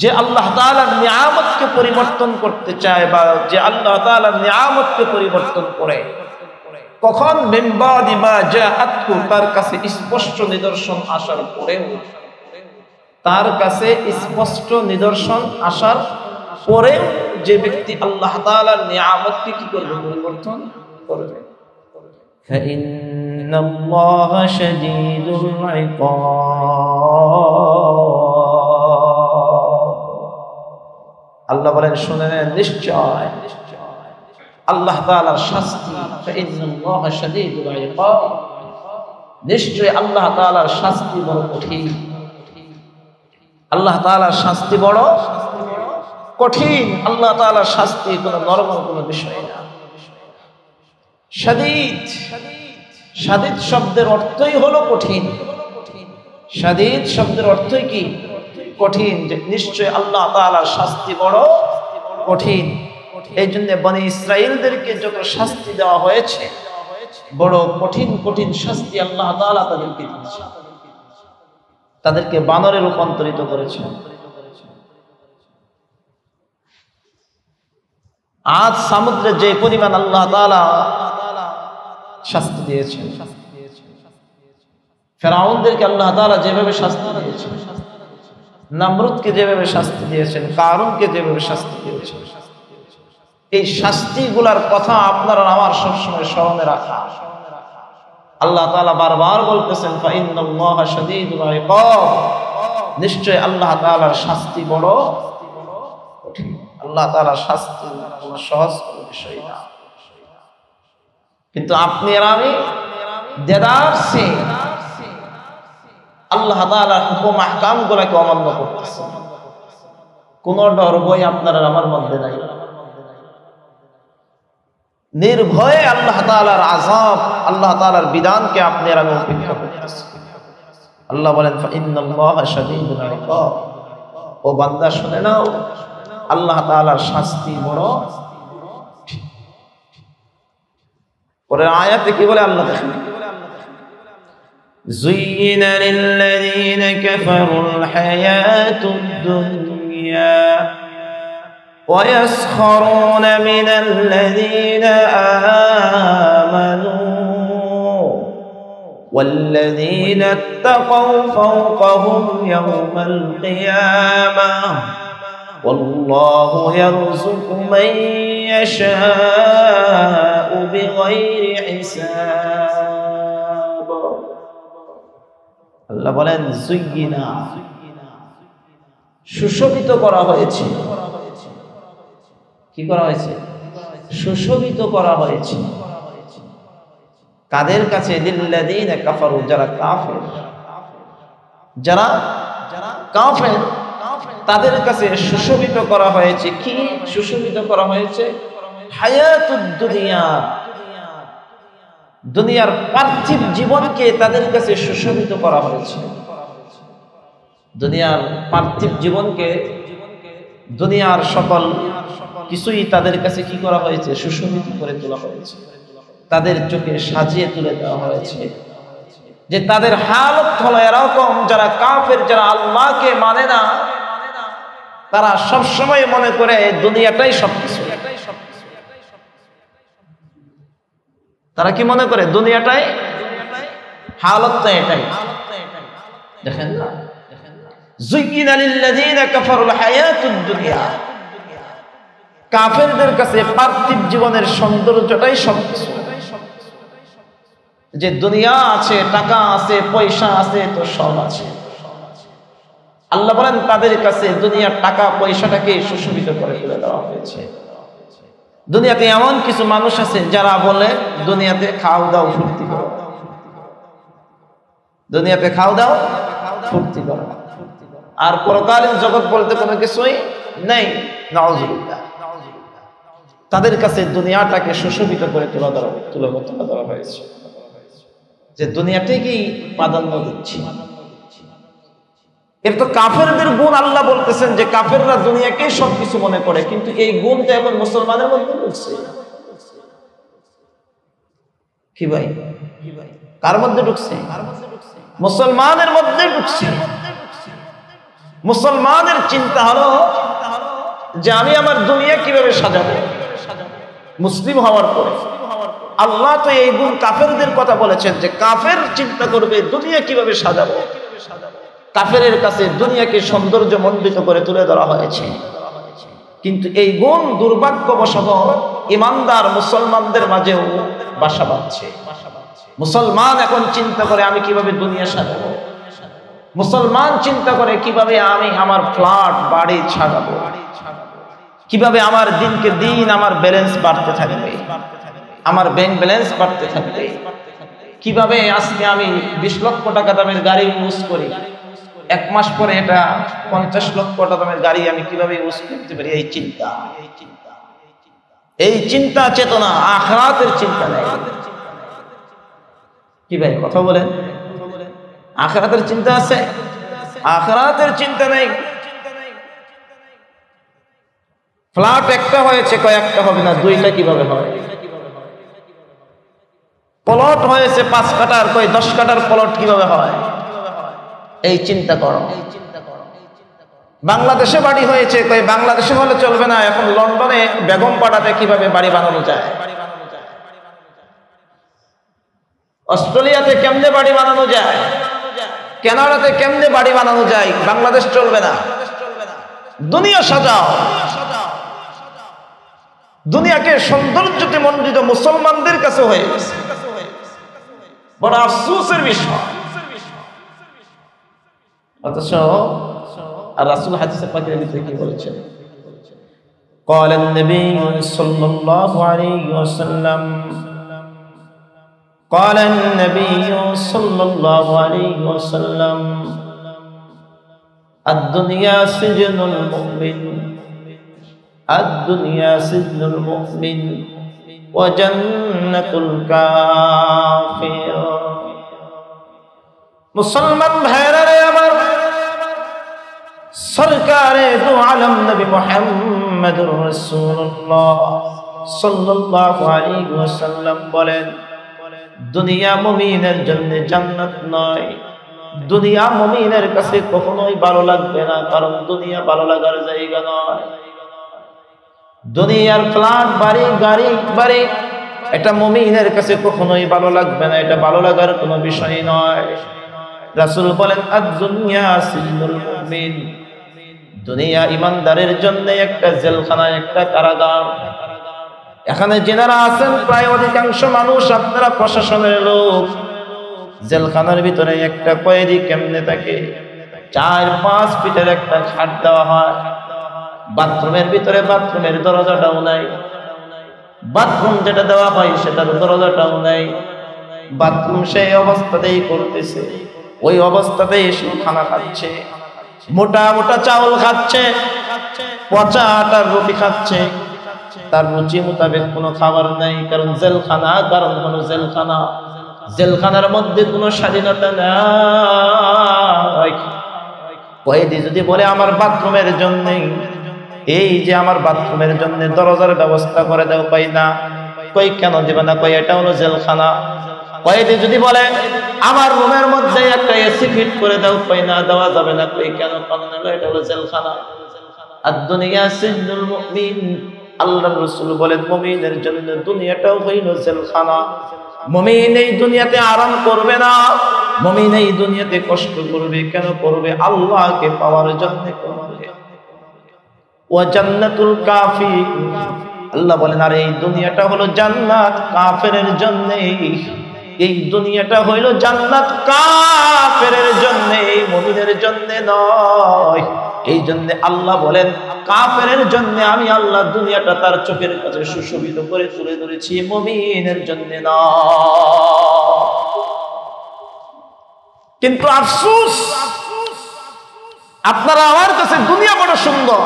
যে আল্লাহ তাআলার নিয়ামতকে পরিবর্তন করতে চায় বা যে আল্লাহ তাআলার নিয়ামতকে পরিবর্তন করে, কখন? মিন বাদি মা জাআতহু, তার কাছে স্পষ্ট নিদর্শন আসার পরেও, তার কাছে স্পষ্ট নিদর্শন আসার পরেও যে ব্যক্তি আল্লাহ তাআলার নিয়ামতকে কি করবে? পরিবর্তন করবে। فإن الله شديد العقاب। আল্লাহ বলেন শুনে নেন, নিশ্চয় আল্লাহ তাআলার শাস্তি, فإن الله شديد العقاب, নিশ্চয় আল্লাহ তাআলার শাস্তি বড় কঠিন। আল্লাহ তাআলার শাস্তি বড় কঠিন। আল্লাহ তাআলার শাস্তি কোনো নরমাল কোনো বিষয় না। শাদীদ, শাদীদ শব্দের অর্থই হলো কঠিন। শাদীদ শব্দের অর্থই কি? কঠিন। যে নিশ্চয় আল্লাহ তাআলার শাস্তি বড় কঠিন। এই জন্য বনি ইসরাঈলদেরকে যত শাস্তি দেওয়া হয়েছে, বড় কঠিন কঠিন শাস্তি আল্লাহ তাআলা তাদেরকে দিয়েছেন। তাদেরকে বানরে রূপান্তরিত করেছেন। আজ সমুদ্রে যে পরিমাণ আল্লাহ তাআলা শাস্তি দিয়েছেন, ফেরাউনদেরকে আল্লাহ তাআলা যেভাবে শাস্তি দিয়েছেন, নমরুদকে যেভাবে শাস্তি দিয়েছেন, কারুনকে যেভাবে শাস্তি দিয়েছেন, এই শাস্তিগুলার কথা আপনার আমার সবসময় স্মরণে রাখা। আল্লাহ তাআলা বারবার বলতেছেন ফাইন্নাল্লাহা শাদীদুল ইকাব, নিশ্চয় আল্লাহ তাআলার শাস্তি বড় কঠিন। আল্লাহ তাআলার শাস্তি কোনো সহজ কোনো বিষয় না। কিন্তু আপনি আর আমি দেদারসে আল্লাহ তাআলার হুকুম আহকামগুলোকে অমান্য করতেছি। কোন ডর ভয় আপনার আর আমার মধ্যে নাই। নির্ভয়ে আল্লাহ তাআলার আযাব, আল্লাহ তাআলার বিধানকে আপনি আর আমি উপেক্ষা করতেছি। আল্লাহ বলেন ফাইন্নাল্লাহা শাদীদুল ইকাব, ও বান্দা শুনে নাও আল্লাহ তাআলার শাস্তি বড়। পরের আয়াতে কি বলে আল্লাহ দেখেন, زين للذين كفروا الحياة الدنيا ويسخرون من الذين آمنوا والذين اتقوا فوقهم يوم القيامة والله يرزق من يشاء بغير حساب। আল্লাহ বলেন যুয়িনা, সুশোভিত করা হয়েছে। কি করা হয়েছে? সুশোভিত করা হয়েছে। কাদের কাছে? লিল্লাযীনা কাফারু, যারা কাফের, যারা কাফের তাদের কাছে সুশোভিত করা হয়েছে। কি সুশোভিত করা হয়েছে? হায়াতুদ দুনিয়া, দুনিয়ার পার্থিব জীবনকে তাদের কাছে সুশোভিত করা হয়েছে। দুনিয়ার পার্থিব জীবনকে, দুনিয়ার সকল কিছুই তাদের কাছে কি করা হয়েছে? সুশোভিত করে তোলা হয়েছে। তাদের চোখে সাজিয়ে তুলে দেওয়া হয়েছে যে তাদের হালত হলো এরকম, যারা কাফের, যারা আল্লাহকে মানে না, তারা সবসময় মনে করে দুনিয়াটাই সবকিছু। তারা কি মনে করে? দুনিয়াটাই, হালতটা এটাই। দেখেন না, যুয়িনা লিল্লাযীনা কাফারুল হায়াতুদ দুনিয়া, কাফেরদের কাছে পার্থিব জীবনের সৌন্দর্যটাই সবকিছু। যে দুনিয়া আছে, টাকা আছে, পয়সা আছে, তো সব আছে। আল্লাহ বলেন তাদের কাছে দুনিয়ার টাকা পয়সাটাকে সুশোভিত করে তুলে দেওয়া হয়েছে। দুনিয়াতে এমন কিছু মানুষ আছে যারা বলে দুনিয়াতে খাও দাও ফুর্তি করো, দুনিয়াতে খাও দাও ফুর্তি করো, আর পরকালীন জগৎ বলতে কোনো কিছুই নেই। নাউযুবিল্লাহ। তাদের কাছে দুনিয়াটাকে সুশোভিত করে তুলে ধরা হয়েছে, যে দুনিয়াটাকেই প্রাধান্য দিচ্ছি। এর তো কাফেরদের গুণ আল্লাহ বলতেছেন যে কাফেররা দুনিয়াকেই সবকিছু মনে করে, কিন্তু এই গুণটা এখন মুসলমানের মধ্যে ঢুকছে। কি ভাই? কার মধ্যে ঢুকছে? মুসলমানের মধ্যে ঢুকছে। মুসলমানের চিন্তা হলো যে আমি আমার দুনিয়া কিভাবে সাজাবো। মুসলিম হওয়ার পরে আল্লাহ তো এই গুণ কাফেরদের কথা বলেছেন যে কাফের চিন্তা করবে দুনিয়া কিভাবে সাজাবো। কাফেরের কাছে দুনিয়াকে সৌন্দর্য মণ্ডিত করে তুলে ধরা হয়েছে, কিন্তু এই গুণ দুর্ভাগ্যবশত ইমানদার মুসলমানদের মাঝেও বাসা বাঁধছে। মুসলমান এখন চিন্তা করে আমি কিভাবে দুনিয়া সাজাবো। মুসলমান চিন্তা করে কিভাবে আমি আমার ফ্ল্যাট বাড়ি সাজাবো, কিভাবে আমার দিনকে দিন আমার ব্যালেন্স বাড়তে থাকবে, আমার ব্যাংক ব্যালেন্স বাড়তে থাকবে, কিভাবে আজকে আমি 20 লক্ষ টাকা দামের গাড়ি ইউজ করি, 1 মাস পরে এটা 50 লক্ষ টাকা দামের গাড়ি আমি কিভাবে ইউজ করতে পারি। এই চিন্তা চেতনা, আখিরাতের চিন্তা নেই। কি ভাই কথা বলেন? আখিরাতের চিন্তা আছে? আখিরাতের চিন্তা নেই। ফ্ল্যাট একটা হয়েছে, কয়েকটা হবে না, 2টা কিভাবে হয়? প্লট হয়েছে 5 কাঠার, 10 কাঠার প্লট কিভাবে হয়? এই চিন্তা করো। বাংলাদেশে বাড়ি হয়েছে, বাংলাদেশে হলে চলবে না, এখন লন্ডনে বেগমপাড়াতে কিভাবে বাড়ি বানানো যায়, অস্ট্রেলিয়াতে কেমনে বাড়ি বানানো যায়, কানাডাতে কেমনে বাড়ি বানানো যায়, বাংলাদেশ চলবে না। দুনিয়া সাজাও। দুনিয়াকে সৌন্দর্যতে মণ্ডিত মুসলমানদের কাছে হয়ে গেছে। বড় আফসোসের বিষয়। অথচ রাসূল হাদিসে পাকের ভিতরে কি বলেছেন? قال النبي صلى الله عليه وسلم قال النبي صلى الله عليه وسلم الدنيا سجن المؤمن الدنيا سجن المؤمن وجنة الكافر। মুসলমান ভাইরা রে আমার, সরকারে দু আলম নবী মুহাম্মদুর রাসূলুল্লাহ সাল্লাল্লাহু আলাইহি ওয়াসাল্লাম বলেন, দুনিয়া মুমিনের জন্য জান্নাত নয়। দুনিয়া মুমিনের কাছে কখনোই ভালো লাগবে না, কারণ দুনিয়া ভালো লাগার জায়গা নয়। দুনিয়ার ফ্ল্যাট বাড়ি গাড়ি বাড়ি এটা মুমিনের কাছে কখনোই ভালো লাগবে না, এটা ভালো লাগার কোনো বিষয় নয়। রাসূল বলেন আদ-দুনিয়া সিজনুল মুমিন, দুনিয়া ইমানদারের জন্য একটা জেলখানা, একটা কারাগার। এখানে যারা আছেন প্রায় অধিকাংশ মানুষ আপনারা প্রশাসনের লোক। জেলখানার ভিতরে একটা কয়েদি কেমনে থাকে? 4-5 ফিটের একটা খাট দেওয়া হয়। বাথরুমের ভিতরে বাথরুমের দরজাটাও নাই। বাথরুম যেটা দেওয়া হয় সেটার দরজাটাও নেই, বাথরুম সেই অবস্থাতেই করতেছে, ওই অবস্থাতেই সে খানা খাচ্ছে, মোটা মোটা চাউল খাচ্ছে, পচা আটার রুটি খাচ্ছে, তার রুচি মোতাবেক কোনো খাবার নাই। কারণ জেলখানা, কারণ কোনো জেলখানা, জেলখানার মধ্যে কোনো স্বাধীনতা নাই। কয়েদি যদি বলে আমার বাথরুমের জন্য, এই যে আমার বাথরুমের জন্য দরজার ব্যবস্থা করে দাও, কই না। কই কেন দিবে না, কই এটা হলো জেলখানা। কয়েদি যদি বলে আমার রুমের মধ্যে একটা এসি ফিট করে দাও, কই না দেওয়া যাবে না, কই কেন, কারণ এটা হলো জেলখানা। আর দুনিয়া সিজনুল মুমিন, আল্লাহর রাসূল বলেন মুমিনের জন্য দুনিয়াটাও হইল জেলখানা। মুমিন এই দুনিয়াতে আরাম করবে না, মুমিন এই দুনিয়াতে কষ্ট করবে। কেন করবে? আল্লাহকে পাওয়ার জন্য করবে। ওয়া জান্নাতুল কাফির, আল্লাহ বলেন আর এই দুনিয়াটা হলো জান্নাত কাফেরের জন্য। এই দুনিয়াটা হইল জান্নাত কাফেরের জন্য, মুমিনের জন্য নয়। এই জন্য আল্লাহ বলেন কাফেরের জন্য আমি আল্লাহ দুনিয়াটা তার চোখের কাছে সুশোভিত করে তুলে ধরেছি, মুমিনের জন্য নয়। কিন্তু আফসোস, আপনারা আমার কাছে দুনিয়া বড় সুন্দর,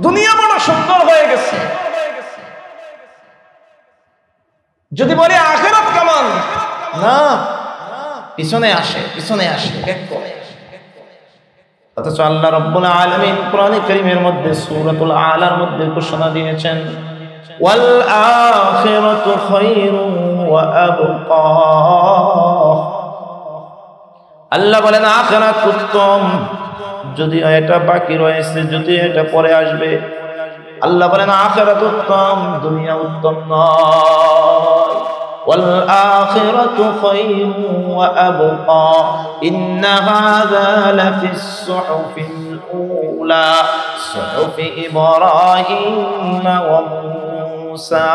দুনিয়া বড় সুন্দর হয়ে গেছে। যদি বলি আখিরাত কেমন, না পিছনে আসে, পিছনে আসে ব্যাক করে। অথচ আল্লাহ রাব্বুল আলামিন কোরআনে কারীমের মধ্যে সূরাতুল আলার মধ্যে ঘোষণা দিয়েছেন ওয়াল আখিরাতু খায়রুন ওয়া আবকা। আল্লাহ বলেন আখিরাত উত্তম, যদি এটা বাকি রয়েছে, যদি এটা পরে আসবে। আল্লাহ বলেন আখিরাত উত্তম, দুনিয়া উত্তম নয়। ওয়াল আখিরাতু খায়রুন ওয়া আবকা ইন্না হাযা লাফিস সুহুফিল উলা সুহুফি ইব্রাহিম ওয়া মূসা।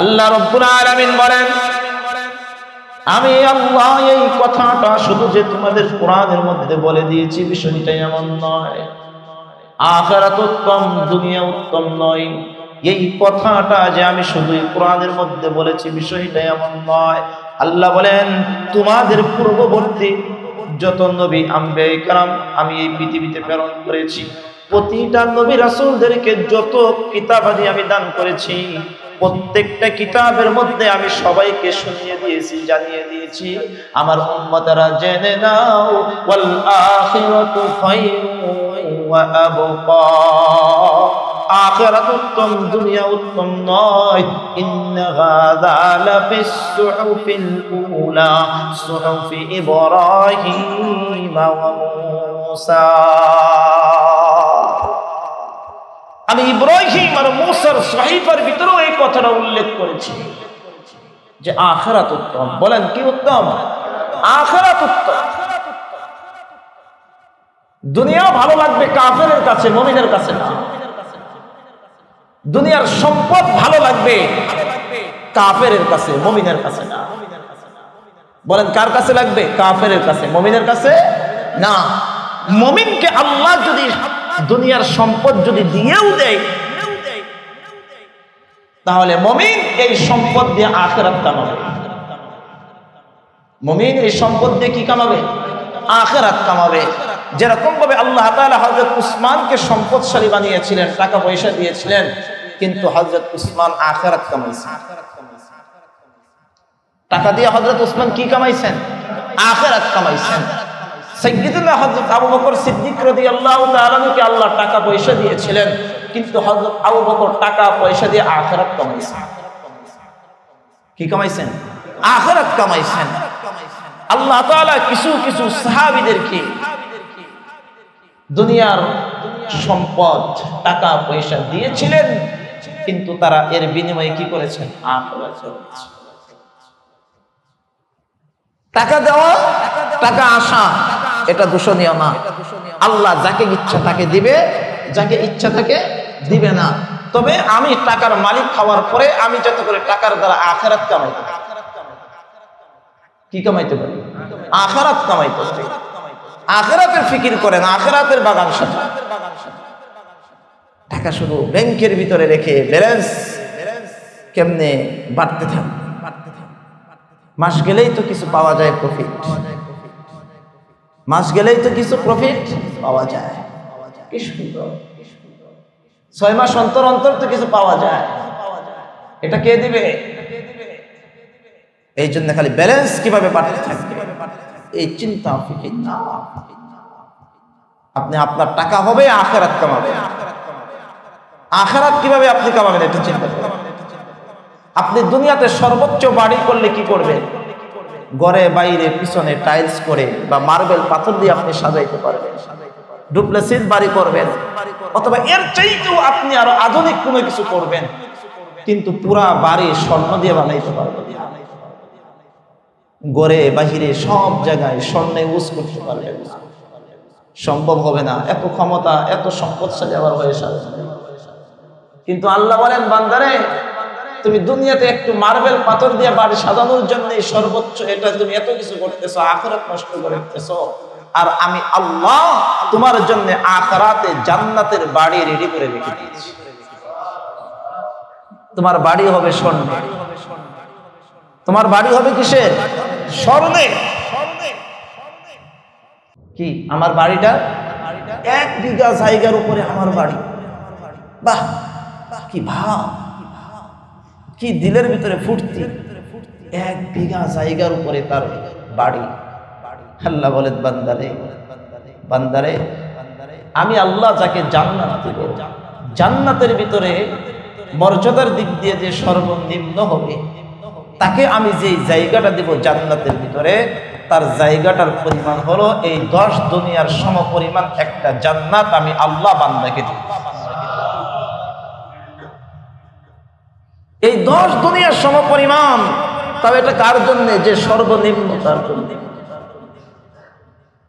আল্লাহ রাব্বুল আলামিন বলেন আমি আল্লাহ এই কথাটা শুধু যে তোমাদের কোরআনের মধ্যে বলে দিয়েছি বিষয়টা এমন নয়। আখিরাত উত্তম, দুনিয়া উত্তম নয়, এই কথাটা যে আমি শুধু কোরআনের মধ্যে বলেছি বিষয়টা এমন নয়। আল্লাহ বলেন তোমাদের পূর্ববর্তী যত নবী আম্বিয়া کرام আমি এই পৃথিবীতে প্রেরণ করেছি, প্রতিটা নবী রাসূলদেরকে যত কিতাবাদি আমি দান করেছি, প্রত্যেকটা কিতাবের মধ্যে আমি সবাইকে শুনিয়ে দিয়েছি, জানিয়ে দিয়েছি আমার উম্মতরা জেনে নাও ওয়াল আখিরাতু খায়রুন ওয়া আবকা, আখিরাত উত্তম, দুনিয়া উত্তম নয়। ইন্না হাযা লাফিস সুহুফিল উলা সুহুফি ইব্রাহিম ওয়া মূসা। আমি ইব্রাহিম আর মূসার সহিফার ভিতরেও এই কথাটা উল্লেখ করেছি যে আখিরাত উত্তম। বলেন কি উত্তম? আখিরাত উত্তম। দুনিয়া ভালো লাগবে কাফেরের কাছে, মুমিনের কাছে না। দুনিয়ার সম্পদ ভালো লাগবে কাফেরের কাছে, মুমিনের কাছে না। বলেন কার কাছে লাগবে? কাফেরের কাছে, মুমিনের কাছে না। মুমিনকে আল্লাহ যদি দুনিয়ার সম্পদ যদি দিয়েও দেয়, তাহলে মুমিন এই সম্পদ দিয়ে আখিরাত কামাবে। মুমিন এই সম্পদ দিয়ে কি কামাবে? আখিরাত কামাবে। যেরকম ভাবে আল্লাহ তাআলা হযরত উসমানকে সম্পদশালী বানিয়েছিলেন, টাকা পয়সা দিয়েছিলেন, কিন্তু হযরত উসমান আখিরাত কামাইছেন। টাকা দিয়ে হযরত উসমান কি কামাইছেন? আখিরাত কামাইছেন। সাইয়্যিদুনা হযরত আবু বকর সিদ্দিক রাদিয়াল্লাহু তাআলা কে আল্লাহ টাকা পয়সা দিয়েছিলেন, কিন্তু হযরত আবু বকর টাকা পয়সা দিয়ে আখিরাত কামাইছেন। কি কামাইছেন? আখিরাত কামাইছেন। আল্লাহ তাআলা কিছু কিছু সাহাবীদেরকে দুনিয়ার সম্পদ, টাকা পয়সা দিয়েছিলেন, কিন্তু তারা এর বিনিময়ে কি করেছেন? আখিরাত করেছেন। টাকা দেওয়া, টাকা আসা, এটা দূষণীয় না। আল্লাহ যাকে ইচ্ছা তাকে দিবে, যাকে ইচ্ছা তাকে দিবে না। তবে আমি টাকার মালিক হওয়ার পরে আমি যাতে করে টাকার দ্বারা আখিরাত কামাইতে পারি। কি কামাইতে পারি? আখিরাত কামাইতে পারি। আখিরাতের ফিকির করেন, আখিরাতের বাগান সাজান। টাকা শুধু ব্যাংকের ভিতরে রেখে ব্যালেন্স কেমনে বাড়তে থাকে, মাস গেলেই তো কিছু পাওয়া যায় প্রফিট, মাস গেলেই তো কিছু প্রফিট পাওয়া যায়। কি সুন্দর, 6 মাস অন্তর অন্তর তো কিছু পাওয়া যায়। এটা কে দিবে? এই জন্য খালি ব্যালেন্স কিভাবে বাড়তে থাকবে এই চিন্তা ফিকির না। আপনি আপনার টাকা হবে আখিরাত কামাবেন। আখিরাত কিভাবে আপনি কামাবেন এটা চিন্তা করেন। আপনি দুনিয়াতে সর্বোচ্চ বাড়ি করলে কি করবেন? ঘরে বাইরে পিছনে টাইলস করে বা মার্বেল পাথর দিয়ে আপনি সাজাইতে পারবেন, ডুপ্লেসিস বাড়ি করবেন, অথবা এর চাইতেও আপনি আরো আধুনিক কোনো কিছু করবেন, কিন্তু পুরা বাড়ি স্বর্ণ দিয়ে বানাইতে পারবেন। ঘরে বাহিরে সব জায়গায় স্বর্ণে ইউজ করতে পারবেন, সম্ভব হবে না। এত ক্ষমতা, এত সম্পদশালী আবার হয়ে সাজে। কিন্তু আল্লাহ বলেন, বান্দারে তুমি দুনিয়াতে একটু মার্বেল পাথর দিয়ে বাড়ি সাজানোর জন্য সর্বোচ্চ এটা তুমি এত কিছু করতেছো, আখিরাত নষ্ট করে দিতেছো। আর আমি আল্লাহ তোমার জন্য আখিরাতে জান্নাতের বাড়ি রেডি করে রেখে দিয়েছি। তোমার বাড়ি হবে স্বর্ণে, তোমার বাড়ি হবে কিসের? স্বর্ণে। কি আমার বাড়িটা 1 বিঘা জায়গার উপরে আমার বাড়ি। বাহ, কি ভাব, কি দিলের ভিতরে ফুর্তি। 1 বিঘা জায়গার উপরে তার বাড়ি। আল্লাহ বলেন, বান্দারে বান্দারে আমি আল্লাহ যাকে জান্নাত দেব, জান্নাতের ভিতরে মর্যাদার দিক দিয়ে যে সর্বনিম্ন হবে তাকে আমি যে জায়গাটা দেব জান্নাতের ভিতরে, তার জায়গাটার পরিমাণ হলো এই 10 দুনিয়ার সমপরিমাণ একটা জান্নাত আমি আল্লাহ বান্দাকে দেব। এই 10 দুনিয়ার সমপরিমাণ। তবে এটা কার জন্য? যে সর্বনিম্ন, তার জন্য।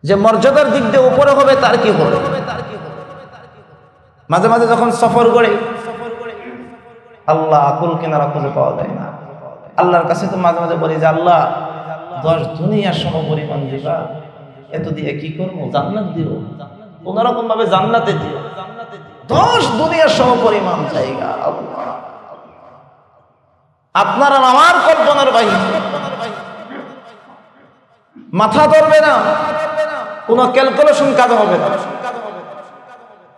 যে মর্যাদার দিক দিয়ে উপরে হবে তার কি হবে? মাঝে মাঝে যখন সফর করে আল্লাহ আকুল কেনারা খুঁজে পাওয়া যায় না, আল্লাহর কাছে তো মাঝে মাঝে বলি যে আল্লাহ 10 দুনিয়ার সমপরিমাণ দিবা, এত দিয়ে কি করবো? জান্নাত দিও, কোনরকম ভাবে জান্নাতে দিও। 10 দুনিয়ার সমপরিমাণ জায়গা আল্লাহ। আপনার আমার কল্পনার বাইরে, মাথা ধরবে না, কোনো ক্যালকুলেশন কাজ হবে না।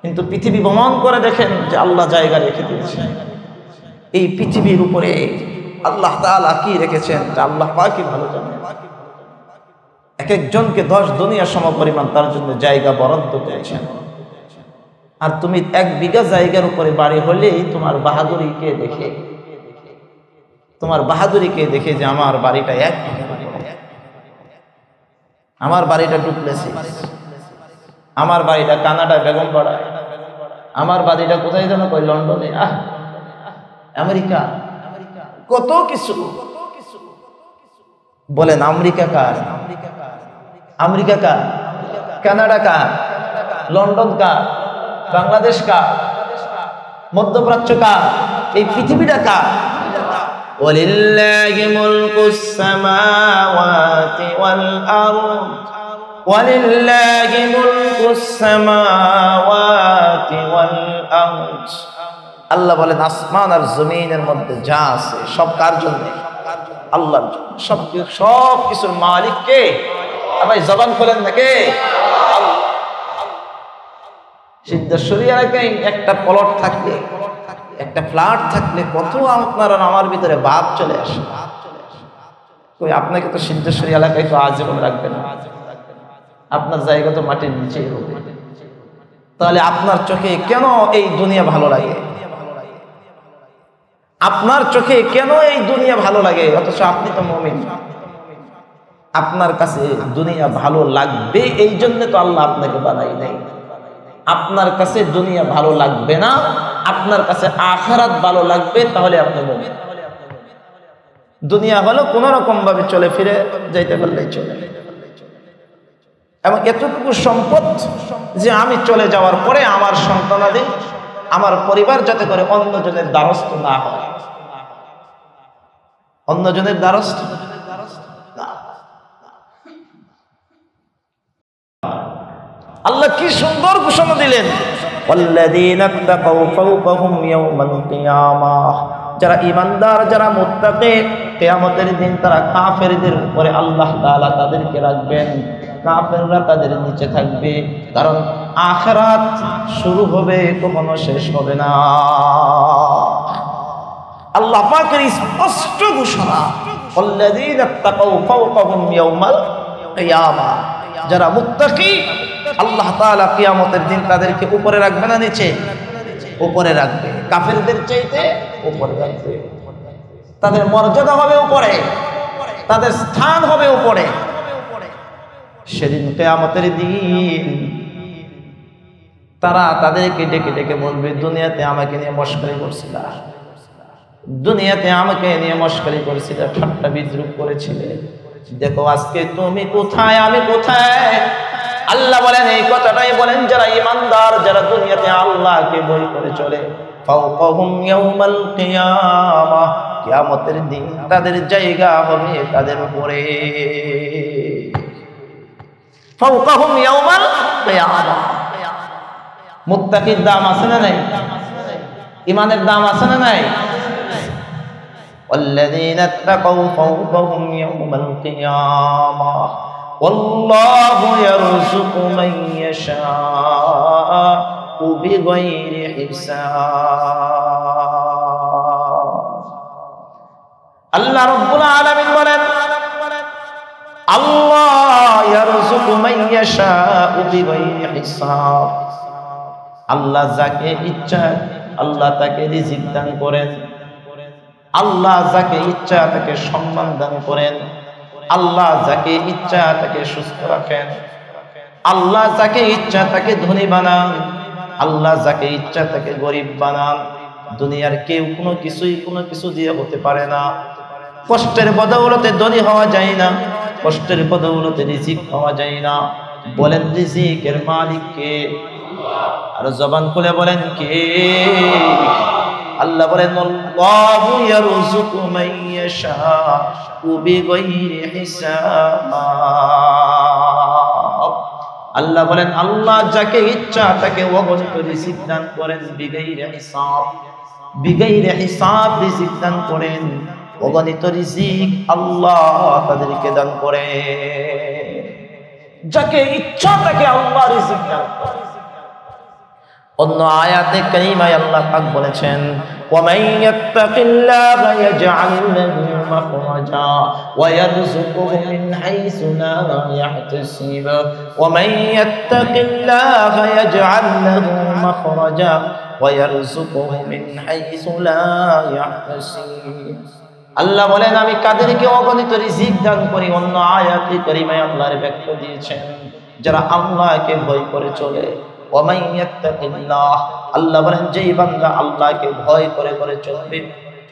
কিন্তু পৃথিবী ভ্রমণ করে দেখেন যে আল্লাহ জায়গা রেখে দিয়েছেন। এই পৃথিবীর উপরে আল্লাহ তাআলা কি রেখেছেন আল্লাহ পাকই ভালো জানেন। এক একজনকে 10 দুনিয়া সমপরিমাণ তার জন্য জায়গা বরাদ্দ করেছেন। আর তুমি 1 বিঘা জায়গার উপরে বাড়ি হলেই তোমার বাহাদুরিকে দেখে, তোমার বাহাদুরিকে দেখে যে আমার বাড়িটা 1 বিঘা, আমার বাড়িটা ডুপ্লেসিস, আমার বাড়িটা কানাডায় বেগমপাড়ায়, আমার বাড়িটা কোথায় যেন কই লন্ডনে, আমেরিকা, কত কিছু বলেন। আমেরিকা কার? আমেরিকা কার? কানাডা কার? লন্ডন কার? বাংলাদেশ কার? মধ্যপ্রাচ্য কার? এই পৃথিবীটা কার? ওয়ালিল্লাহি মুলকুস সামাওয়াতি ওয়াল আরদ ওয়ালিল্লাহি মুলকুস সামাওয়াতি ওয়াল আরদ। আল্লাহ বলেন আসমান আর জমিনের মধ্যে যা আছে সব কার জন্য? আল্লাহর জন্য। সব কিছুর মালিক কে? ভাই জবান খোলেন না, কে? সিদ্ধেশ্বরী এলাকায় একটা প্লট থাকলে, একটা ফ্ল্যাট থাকলে কত আপনার আমার ভিতরে ভাব চলে আসে। কই আপনাকে তো সিদ্ধেশ্বরী এলাকায় তো আজীবন রাখবে না, আপনার জায়গা তো মাটির নিচেই হবে। তাহলে আপনার চোখে কেন এই দুনিয়া ভালো লাগে? আপনার চোখে কেন এই দুনিয়া ভালো লাগে? অথচ আপনি তো মুমিন। আপনার কাছে দুনিয়া ভালো লাগবে এই জন্য তো আল্লাহ আপনাকে বানাই নাই। আপনার কাছে দুনিয়া ভালো লাগবে না, আপনার কাছে আখিরাত ভালো লাগবে, তাহলে আপনি মুমিন। দুনিয়া হলো কোন রকম ভাবে চলে ফিরে যাইতে পারলেই চলে, এবং এতটুকু সম্পদ যে আমি চলে যাওয়ার পরে আমার সন্তানাদি, আমার পরিবার যাতে করে অন্যজনের দ্বারস্থ না হয়, অন্যজনের দ্বারস্থ না। আল্লাহ কি সুন্দর ঘোষণা দিলেন, ওয়াল্লাযীনা তাকাউ ফাওকাহুম ইয়াওমাল কিয়ামাহ, যারা ঈমানদার, যারা মুত্তাকি, কিয়ামতের দিন তারা কাফেরদের উপরে আল্লাহ তাআলা তাদেরকে রাখবেন, কাফেররা তাদের নিচে থাকবে। কারণ আখিরাত শুরু হবে, কখনো শেষ হবে না। আল্লাহ পাকের স্পষ্ট ঘোষণা, ওয়াল্লাযীনা তাকাউ ফাওকাহুম ইয়াওমাল কিয়ামাহ, যারা মুত্তাকি আল্লাহ তাআলা কিয়ামতের দিন তাদেরকে উপরে রাখবে না নিচে? উপরে রাখবে। কাফেরদের চাইতে উপরে রাখবে। তাদের মর্যাদা হবে উপরে, তাদের স্থান হবে উপরে। সেদিন কিয়ামতের দিন তারা তাদেরকে ডেকে ডেকে বলবে, দুনিয়াতে আমাকে নিয়ে মশকরি করছিলা, দুনিয়াতে আমাকে নিয়ে মশকরি করেছিলে, ঠাট্টা বিদ্রুপ করেছিলে, দেখো আজকে তুমি কোথায়, আমি কোথায়। আল্লাহ বলেন, এই কথাটাই বলেন যারা ঈমানদার, যারা দুনিয়াতে আল্লাহকে ভয় করে চলে। ফাওকাহুম ইয়াওমাল কিয়ামাহ, কিয়ামতের দিন তাদের জায়গা হবে তাদের উপরে। ফাওকাহুম ইয়াওমাল কিয়ামাহ। মুত্তাকির দাম আছে না নাই? ঈমানের দাম আছে না নাই? والذين اتقوا فوقهم يوم القيامة والله يرزق من يشاء بغير حساب। আল্লাহ রাব্বুল আলামিন বলেন, আল্লাহ ইয়ারযুকু মান ইয়াশাউ বিগাইরি হিসাব। আল্লাহ যাকে ইচ্ছা আল্লাহ তাকে রিজিক দান করেন, আল্লাহ যাকে ইচ্ছা তাকে সম্মান দান করেন, আল্লাহ যাকে ইচ্ছা তাকে সুস্থ রাখেন, আল্লাহ যাকে ইচ্ছা তাকে ধনী বানান, আল্লাহ যাকে ইচ্ছা তাকে গরিব বানান। দুনিয়ার কেউ কোনো কিছু দিয়ে হতে পারে না। কষ্টের বদৌলতে ধনী হওয়া যায় না, কষ্টের বদৌলতে রিজিক পাওয়া যায় না। বলেন রিজিকের মালিক কে? আর জবান খুলে বলেন কে? আল্লাহ বলেন, আল্লাহু ইয়ারযুকু মান ইয়াশাউ বিগাইরি হিসাব। আল্লাহ বলেন, আল্লাহ যাকে ইচ্ছা তাকে অগণিত রিজিক দান করেন, বিগাইরি হিসাব, বিগাইরি হিসাব রিজিক দান করেন। অগণিত রিজিক আল্লাহ তাদেরকে দান করে, যাকে ইচ্ছা তাকে আল্লাহ রিজিক দান করে। অন্য আয়াতে কারিমায় আল্লাহ পাক বলেছেন, وَمَن يَتَّقِ اللَّهَ يَجْعَلْ لَهُ مَخْرَجًا وَيَرْزُقْهُ مِنْ حَيْثُ لَا يَحْتَسِبُ وَمَن يَتَّقِ اللَّهَ يَجْعَلْ لَهُ مَخْرَجًا وَيَرْزُقْهُ مِنْ حَيْثُ لَا يَحْتَسِبُ। আল্লাহ বলেন, আমি কাদেরকে অগণিত রিজিক দান করি। অন্য আয়াতে কারিমায় আল্লাহর ব্যাখ্যা দিয়েছেন, যারা আল্লাহকে ভয় করে চলে। ওয়ামান ইয়াত্তাকিল্লাহ, আল্লাহ বলেন যেই বান্দা আল্লাহকে ভয় করে করে চলবে,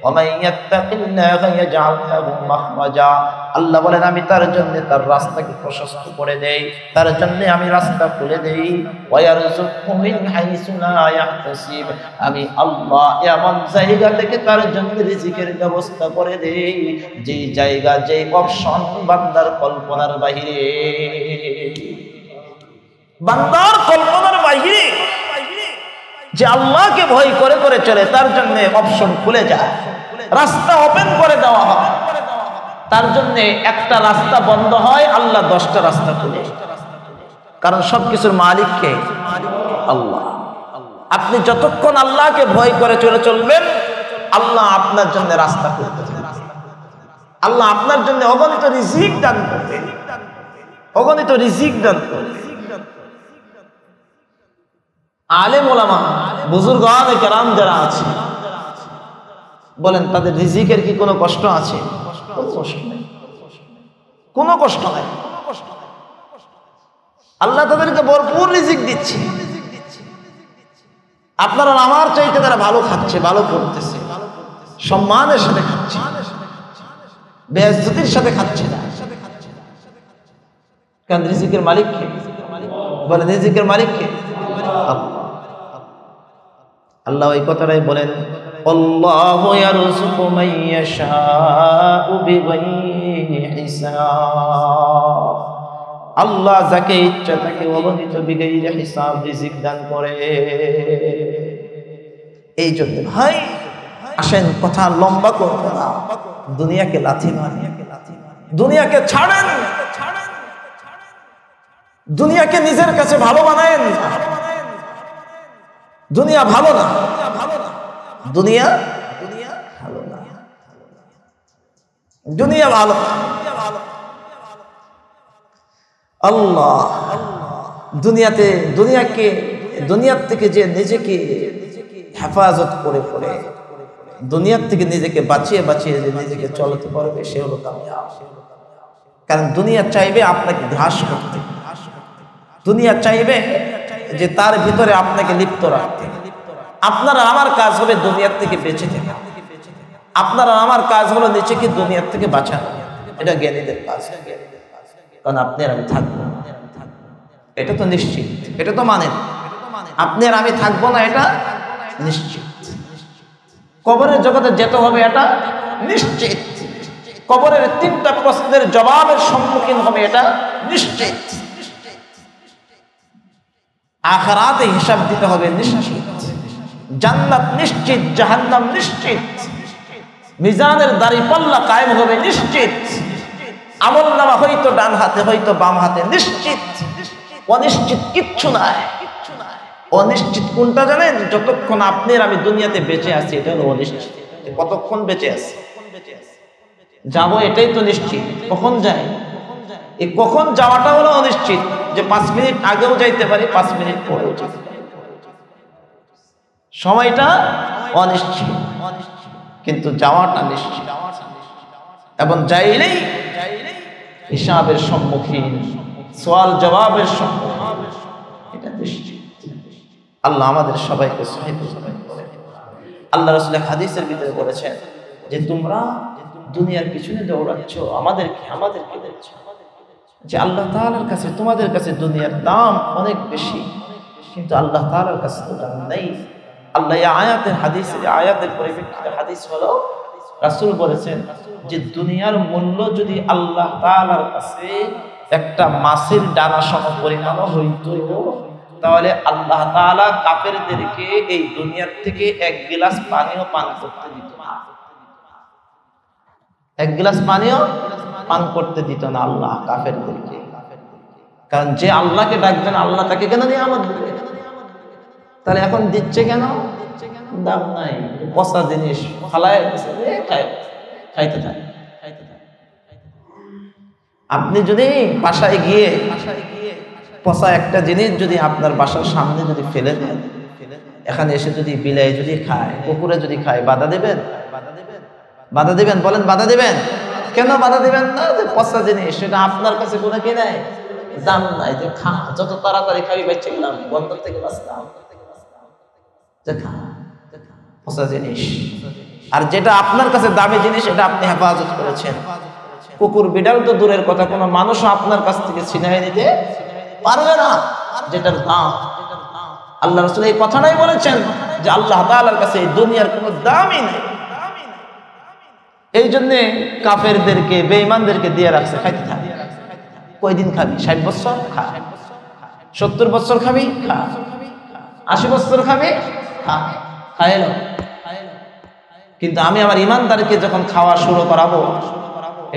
ওয়ামান ইয়াত্তাকিল্লাহ ইয়াজআল লাহু মাখরাজা, আল্লাহ বলেন আমি তার জন্য তার রাস্তাকে প্রশস্ত করে দেই, তার জন্য আমি রাস্তা খুলে দেই। ওয়ায়ারযুকহু মিন হাইসু লা ইয়াহতাসিব, আমি আল্লাহ এমন জায়গা থেকে তার জন্য রিজিকের ব্যবস্থা করে দেই যে জায়গা, যে অপশন বান্দার কল্পনার বাহিরে, বান্দার কল্পনার বাহিরে। যে আল্লাহকে ভয় করে করে চলে তার জন্য অপশন খুলে যায়, রাস্তা ওপেন করে দেওয়া হয়। তার জন্য একটা রাস্তা বন্ধ হয়, আল্লাহ 10টা রাস্তা খুলে। কারণ সবকিছুর মালিক কে? আল্লাহ। আপনি যতক্ষণ আল্লাহকে ভয় করে চলে চলবেন, আল্লাহ আপনার জন্য রাস্তা খুলে দেবেন। আল্লাহ আপনার জন্য অগণিত রিজিক দান করবে, অগণিত রিজিক দান করবে। আলেম ওলামা বুজুর্গানে কেরাম যারা আছে, বলেন তাদের রিজিকের কি কোনো কষ্ট আছে? কোনো কষ্ট নেই, কোনো কষ্ট নাই। আল্লাহ তাদেরকে ভরপুর রিজিক দিচ্ছে। আপনারা আমার চাইতে তারা ভালো খাচ্ছে, ভালো করতেছে, সম্মানের সাথে খাচ্ছে, বেইজ্জতির সাথে খাচ্ছে না। কারণ রিজিকের মালিক কে? বলেন রিজিকের মালিক কে? আল্লাহ এই কথাটাই বলেন, আল্লাহু ইয়ারযুকু মান ইয়াশাউ বিগাইরি হিসাব। আল্লাহ যাকে ইচ্ছা তাকে অগণিত বিগাইরে হিসাব রিজিক দান করে। এই জন্য ভাই আসেন কথা লম্বা করব না, দুনিয়াকে লাথি মারি, দুনিয়াকে ছাড়েন, দুনিয়াকে নিজের কাছে ভালো বানায়েন। দুনিয়া ভালো না, দুনিয়া ভালো না, দুনিয়া ভালো। আল্লাহ দুনিয়ার থেকে যে নিজেকে হেফাজত করে করে দুনিয়ার থেকে নিজেকে বাঁচিয়ে বাঁচিয়ে যে নিজেকে চলতে পারবে সে হলো কামিয়াব। কারণ দুনিয়া চাইবে আপনাকে ঘাস করতে, দুনিয়া চাইবে যে তার ভিতরে আপনাকে লিপ্ত রাখতে। আপনার আমার কাজ হবে দুনিয়ার থেকে বেঁচে থাকা, আপনার আমার কাজ হলো নিজেকে দুনিয়ার থেকে বাঁচানো। এটা জ্ঞানীদের কাজ। কারণ আপনি আর আমি থাকবো, এটা তো নিশ্চিত, এটা তো মানেন। আপনি আর আমি থাকবো না, এটা নিশ্চিত। কবরের জগতে যেতে হবে, এটা নিশ্চিত। কবরের 3টা প্রশ্নের জবাবের সম্মুখীন হবে, এটা নিশ্চিত। আখিরাতে হিসাব দিতে হবে, নিশ্চিত। জান্নাত নিশ্চিত, জাহান্নাম নিশ্চিত। মিজানের দাঁড়িপাল্লা কায়েম হবে, নিশ্চিত। আমলনামা হয়তো ডান হাতে হয়তো বাম হাতে, নিশ্চিত। অনিশ্চিত কিচ্ছু নাই। অনিশ্চিত কোনটা জানেন? যতক্ষণ আপনি আর আমি দুনিয়াতে বেঁচে আছি এটা হলো অনিশ্চিত। কতক্ষণ বেঁচে আছি, যাবো এটাই তো নিশ্চিত। কখন যাই, এই কখন যাওয়াটা হলো অনিশ্চিত। যে 5 মিনিট আগেও যাইতে পারি, 5 মিনিট পরেও যেতে পারি, সময়টা অনিশ্চিত, কিন্তু যাওয়াটা নিশ্চিত। এবং যাইলেই হিসাবের সম্মুখীন, সওয়াল জবাবের সম্মুখীন, এটা নিশ্চিত। আল্লাহ আমাদের সবাইকে সহিহ বুঝাবেন। আল্লাহ রাসূল হাদিসের ভিতরে বলেছেন যে তোমরা দুনিয়ার পিছনে দৌড়াচ্ছ, আমাদেরকে দেখছো যে আল্লাহ তাআলার কাছে তোমাদের কাছে দুনিয়ার দাম অনেক বেশি, কিন্তু আল্লাহ তাআলার কাছে তো দাম নেই। আল্লাহ এই আয়াতের পরিপ্রেক্ষিতে হাদিস হলো রাসূল বলেছেন যে দুনিয়ার মূল্য যদি আল্লাহ তাআলার কাছে একটা মাছের ডানা সম পরিমাণও হইতো, তাহলে আল্লাহ তাআলা কাফেরদেরকে এই দুনিয়ার থেকে 1 গ্লাস পানিও পান করতে দিত না। 1 গ্লাস পানিও পান করতে দিত না আল্লাহ কাফেরদেরকে। কারণ যে আল্লাহকে ডাকবেন আল্লাহ তাকে কেন নিয়ামত দিবে? তাহলে এখন দিচ্ছে কেন? দাম নাই, পচা জিনিস ফালায় খাইতে থাকে। আপনি যদি বাসায় গিয়ে পচা একটা জিনিস যদি আপনার বাসার সামনে যদি ফেলে দেন, এখানে এসে যদি বিলাই যদি খায়, কুকুরে যদি খায়, বাধা দেবেন? বাধা দেবেন? বলেন বাধা দেবেন? কেন বাধা দেবেন না? যে পচা জিনিস, সেটা আপনার কাছে কোনো কি নাই, দাম নাই। যে খা, যত তাড়াতাড়ি খাবি বেঁচে গেলাম, বন্দর থেকে বাঁচলাম, যে খা পচা জিনিস। আর যেটা আপনার কাছে দামি জিনিস, এটা আপনি হেফাজত করেছেন। কুকুর বিড়াল তো দূরের কথা, কোনো মানুষও আপনার কাছ থেকে ছিনিয়ে নিতে পারবে না যেটার দাম। আল্লাহ রাসূল এই কথাটাই বলেছেন যে আল্লাহ তাআলার কাছে এই দুনিয়ার কোনো দামই নেই। এই জন্য কাফেরদেরকে, বেঈমানদেরকে দিয়ে রাখছে, খাইতে থাকে। কয়দিন খাবি? 60 বছর খা, 70 বছর খাবি খা, 80 বছর খাবি খা, খাইলো। কিন্তু আমি আমার ইমানদারকে যখন খাওয়া শুরু করাবো,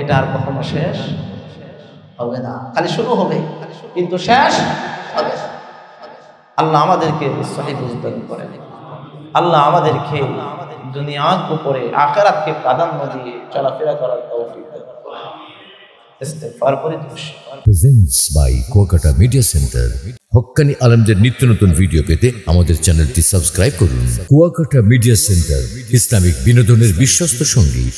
এটা আর কখনো শেষ হবে না। খালি শুরু হবে কিন্তু শেষ হবে না। আল্লাহ আমাদেরকে সহিহ বুঝদান করেন। আল্লাহ আমাদেরকে দুনিয়ার উপরে আখিরাতকে প্রাধান্য দিয়ে চলাফেরা করার তৌফিক দান করেন। ইস্তেগফার করি। Presents by Kuakata media centre. হক্কানি আলেমদের নিত্য নতুন ভিডিও পেতে আমাদের চ্যানেলটি সাবস্ক্রাইব করুন। কুয়াকাটা মিডিয়া সেন্টার, ইসলামিক বিনোদনের বিশ্বস্ত সঙ্গী।